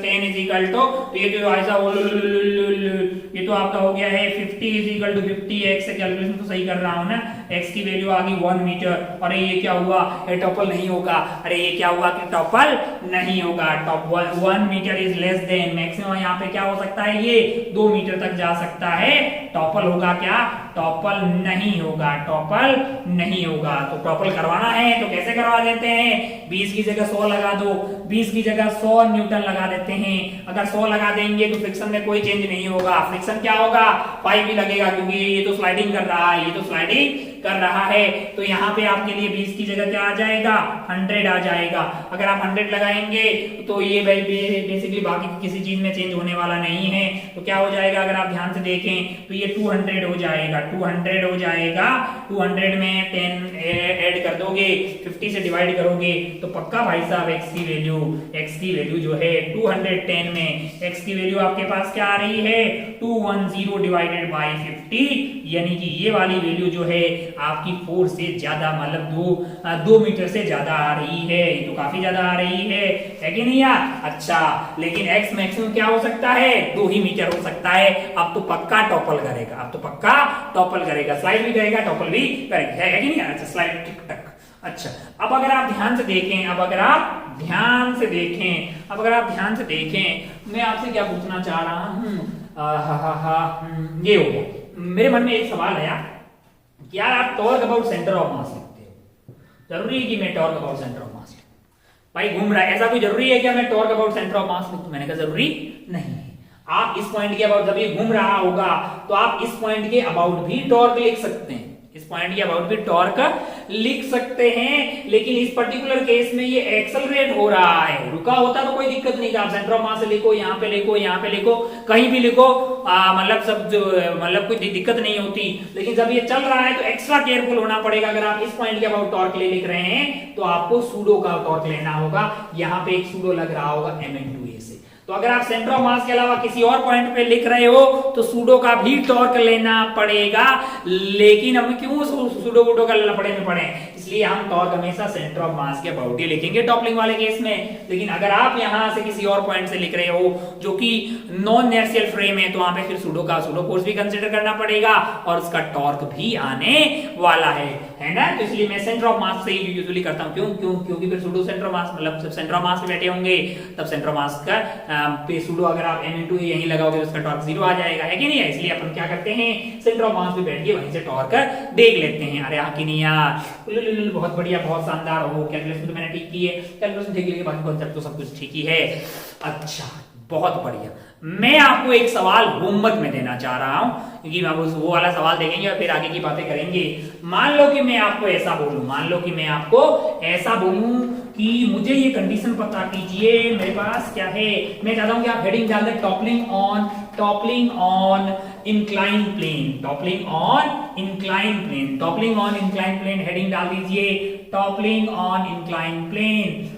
10 is equal to, ये तो ऐसा ये तो आपका हो गया है 50 इज इक्वल टू 50x से कैलकुलेशन तो सही कर रहा हूं ना, x की वैल्यू आ गई 1 मीटर। अरे ये क्या हुआ, ये टॉपल नहीं होगा, अरे ये क्या हुआ कि टॉपल नहीं होगा। Top 1 metre is less than, maximum यहाँ पे क्या हो सकता है, ये 2 मीटर तक जा सकता है। टॉपल होगा क्या, टॉपल नहीं होगा, टॉपल नहीं होगा। तो टॉपल करवाना है तो कैसे करवा देते हैं, 20 की जगह 100 लगा दो, 20 की जगह 100 न्यूटन लगा देते हैं। अगर 100 लगा देंगे तो फ्रिक्शन में कोई चेंज नहीं होगा, फ्रिक्शन क्या होगा, 5 भी लगेगा, क्योंकि ये तो स्लाइडिंग कर रहा है, ये तो स्लाइडिंग कर रहा है। तो यहाँ पे आपके लिए 20 की जगह क्या आ जाएगा, 100 आ जाएगा। अगर आप 100 लगाएंगे तो ये बेसिकली बाकी किसी चीज में चेंज होने वाला नहीं है। तो क्या हो जाएगा, अगर आप ध्यान से देखें तो ये 200 हो जाएगा, 200 हो जाएगा। 200 में 10 ऐड कर दोगे, 50 से डिवाइड करोगे तो पक्का भाई साहब x की वैल्यू जो है 210 में x की वैल्यू आपके पास क्या आ रही है, 210 डिवाइडेड बाई 50, यानी कि ये वाली वैल्यू जो है आपकी 4 से ज्यादा, मतलब 2 मीटर से ज्यादा आ रही है। ये तो काफी ज्यादा आ रही है कि नहीं यार। अच्छा, लेकिन x मैक्सिमम क्या हो सकता है, 2 ही मीटर हो सकता है। अब तो पक्का टॉपल करेगा, अब तो पक्का टॉपल करेगा, स्लाइड भी करेगा, टॉपल भी करेगा, है कि नहीं। अच्छा, स्लाइड टिक टक। अच्छा, अब अगर आप ध्यान से देखें, मैं आपसे क्या पूछना चाह रहा हूं, ये हो गया। मेरे मन में एक सवाल आया, क्या आप torque about centre of mass लिखते हो, जरूरी है कि मैं torque about centre of mass भाई घूम रहा है, ऐसा कोई जरूरी है क्या मैं torque about centre of mass लिखूं, मैंने कहा जरूरी नहीं है। आप इस पॉइंट के अबाउट, जब ये घूम रहा होगा तो आप इस पॉइंट के अबाउट भी टॉर्क लिख सकते हैं, इस पॉइंट के अबाउट भी टॉर्क लिख सकते हैं, लेकिन इस पर्टिकुलर केस में ये एक्सेलरेट हो रहा है। रुका होता तो कोई दिक्कत नहीं था, आप सेंटर ऑफ मास लिखो, यहाँ पे लिखो, यहाँ पे लिखो, कहीं भी लिखो, मतलब सब मतलब कोई दिक्कत नहीं होती। लेकिन जब ये चल रहा है तो एक्स्ट्रा केयरफुल होना पड़ेगा। अगर आप इस पॉइंट के अबाउट टॉर्क लिख रहे हैं तो आपको सूडो का टॉर्क लेना होगा। यहाँ पे एक सूडो लग रहा होगा mn2a से। तो अगर आप सेंटर ऑफ मास के अलावा किसी और पॉइंट पे लिख रहे हो तो सूडो का भी टॉर्क लेना पड़ेगा। लेकिन हम क्यों सूडो बूडो का लेना पड़े, इसलिए हम टॉर्क हमेशा सेंटर ऑफ मास के अबाउट ही लिखेंगे टॉपलिंग वाले केस में। लेकिन अगर आप यहां से किसी और पॉइंट से लिख रहे हो जो कि नॉन इनर्शियल फ्रेम है, तो वहां पे फिर सूडो फोर्स भी कंसीडर करना पड़ेगा और उसका टॉर्क भी आने वाला है ना। तो इसलिए मैं सेंटर ऑफ मास से ही यूजुअली करता हूं। क्योंकि फिर सूडो सेंटर ऑफ मास, मतलब जब सेंटर ऑफ मास पे बैठे होंगे तब सेंटर ऑफ मास का पे सूडो अगर आप mn2 यहीं लगाओगे तो उसका टॉर्क 0 आ जाएगा, है कि नहीं है। इसलिए अपन क्या करते हैं, सेंटर ऑफ मास पे बैठ के वहीं से टॉर्क देख लेते हैं। अरे हाँ कि नहीं यार, बहुत बढ़िया, बहुत शानदार। हो कैलकुलेशन तो मैंने ठीक की है, कैलकुलेशन ठीक लिखी, बाकी कॉन्सेप्ट तो सब कुछ ठीक ही है। अच्छा, बहुत बढ़िया। मैं आपको एक सवाल होमवर्क में देना चाह रहा हूं, क्योंकि हम वो वाला सवाल देखेंगे और फिर आगे की बातें करेंगे। मान लो कि मैं आपको ऐसा बोलूं, कि मुझे ये कंडीशन पता कीजिए, मेरे पास क्या है, मैं चाहता हूं कि आप हेडिंग डाल दें toppling on incline plane, toppling on incline plane heading डाल दीजिए, टॉपलिंग ऑन इंक्लाइन प्लेन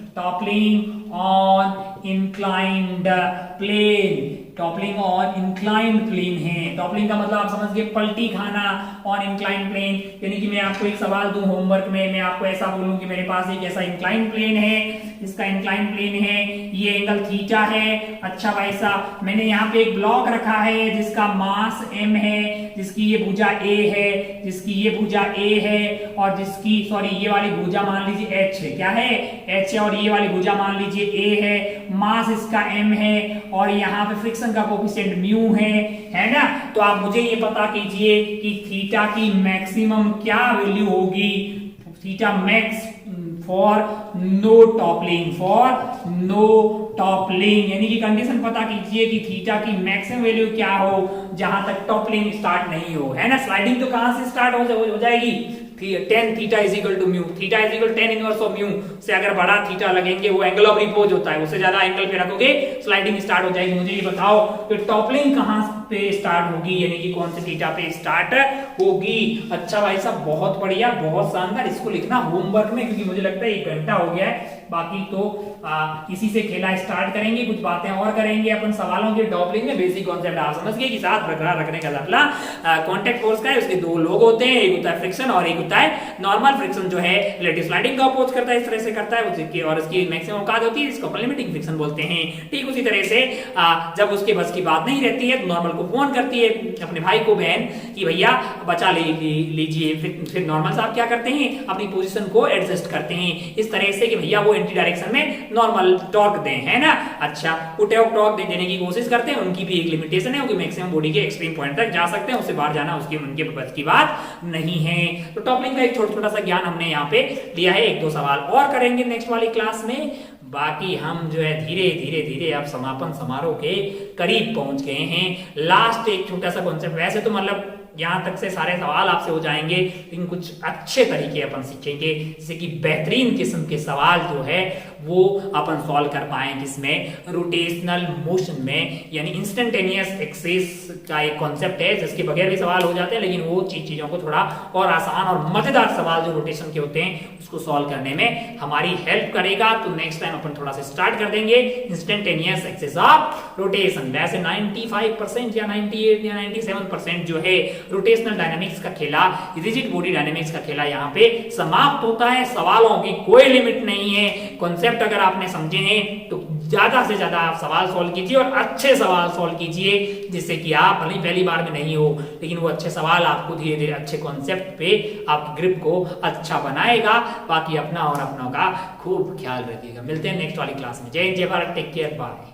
है। टॉपलिंग का मतलब आप समझ गए, पलटी खाना। ऑन इंक्लाइन प्लेन यानी कि मैं आपको एक सवाल दूं होमवर्क में, मैं आपको ऐसा बोलूं कि मेरे पास एक ऐसा इंक्लाइन प्लेन है, इसका इंक्लाइन प्लेन है, ये एंगल थीटा है। अच्छा भाई साहब, मैंने यहाँ पे एक ब्लॉक रखा है जिसका मास m है, जिसकी ये भुजा a है, और जिसकी ये वाली भुजा मान लीजिए h है, क्या है, h है, और ये वाली भुजा मान लीजिए a है, मास इसका m है, और यहाँ पे फ्रिक्शन का कोफिशिएंट म्यू है ना। तो आप मुझे ये पता कीजिए कि थीटा की मैक्सिमम क्या वैल्यू होगी, theta max for no toppling, यानी कि कंडीशन पता कीजिए कि थीटा की मैक्सिमम वैल्यू क्या हो जहां तक टॉपलिंग स्टार्ट नहीं हो, है ना। स्लाइडिंग तो कहां से स्टार्ट हो जाएगी, tan theta is equal to mu, theta is equal tan inverse of mu से अगर बड़ा थीटा लगेंगे, वो एंगल ऑफ रिपोज होता है, उससे ज्यादा एंगल पे रखोगे स्लाइडिंग स्टार्ट हो जाएगी। मुझे ये बताओ कि टॉपलिंग कहां पे स्टार्ट होगी, यानी कि कौन से थीटा पे स्टार्ट होगी। अच्छा भाई साहब, बहुत बढ़िया, बहुत शानदार। इसको लिखना होमवर्क में, क्योंकि मुझे लगता है 1 घंटा हो गया है। बाकी तो इसी से खेला स्टार्ट करेंगे, कुछ बातें और करेंगे अपन सवालों के टॉपलिंग में। बेसिक कॉन्सेप्ट आप समझ गए कि साथ बरकरार रखने का मतलब कांटेक्ट फोर्स का है, उसके दो लोग होते हैं, एक होता है फ्रिक्शन और एक होता है नॉर्मल। फ्रिक्शन जो है रिलेटिव स्लाइडिंग का अपोज करता है, इस तरह से करता है उसकी, और इसकी मैक्सिमम औकात होती है, इसको अपन लिमिटिंग फ्रिक्शन बोलते हैं। ठीक उसी तरह से जब उसके बस की बात नहीं रहती है तो नॉर्मल को फोन करती है अपने भाई को, बहन, कि भैया बचा लीजिए। फिर नॉर्मल साहब क्या करते हैं, अपनी पोजीशन को एडजस्ट करते हैं इस तरह से कि भैया वो एंटी डायरेक्शन में नॉर्मल टॉर्क दें, है ना। अच्छा, वो टॉर्क देने की कोशिश करते हैं, उनकी भी एक लिमिटेशन है, उनकी मैक्सिमम बॉडी के एक्सट्रीम पॉइंट तक जा सकते हैं, उससे बाहर जाना उनके बस की बात नहीं है। तो टॉपलिंग का एक छोटा सा ज्ञान हमने यहाँ पे लिया है। 1-2 सवाल और करेंगे नेक्स्ट वाली क्लास में। बाकी हम जो है धीरे अब समापन समारोह के करीब पहुंच गए हैं। लास्ट एक छोटा सा कॉन्सेप्ट, वैसे तो मतलब यहां तक से सारे सवाल आपसे हो जाएंगे, लेकिन कुछ अच्छे तरीके अपन सीखेंगे, जैसे कि बेहतरीन किस्म के सवाल जो है वो अपन सॉल्व कर पाए, जिसमें रोटेशनल मोशन में, यानी इंस्टेंटेनियस एक्सिस का एक कॉन्सेप्ट है जिसके बगैर भी सवाल हो जाते हैं, लेकिन वो चीजों को थोड़ा और आसान और मजेदार सवाल जो रोटेशन के होते हैं उसको सॉल्व करने में हमारी हेल्प करेगा। तो नेक्स्ट टाइम अपन थोड़ा सा स्टार्ट कर देंगे इंस्टेंटेनियस एक्सिस ऑफ रोटेशन। वैसे 95% या 98 या 97% जो है रोटेशनल डायनामिक्स का खेला, रिजिड बॉडी डायनामिक्स का खेला यहाँ पे समाप्त होता है। सवालों की कोई लिमिट नहीं है। कॉन्सेप्ट अगर आपने समझे हैं तो ज्यादा से ज्यादा आप सवाल सॉल्व कीजिए और अच्छे सवाल सॉल्व कीजिए, जिससे कि आप भले पहली बार में नहीं हो, लेकिन वो अच्छे सवाल आपको धीरे धीरे अच्छे कॉन्सेप्ट पे आपकी ग्रिप को अच्छा बनाएगा। बाकी अपना और अपनों का खूब ख्याल रखिएगा। मिलते हैं नेक्स्ट वाली क्लास में। जय हिंद, जय भारत, टेक केयर, बाय।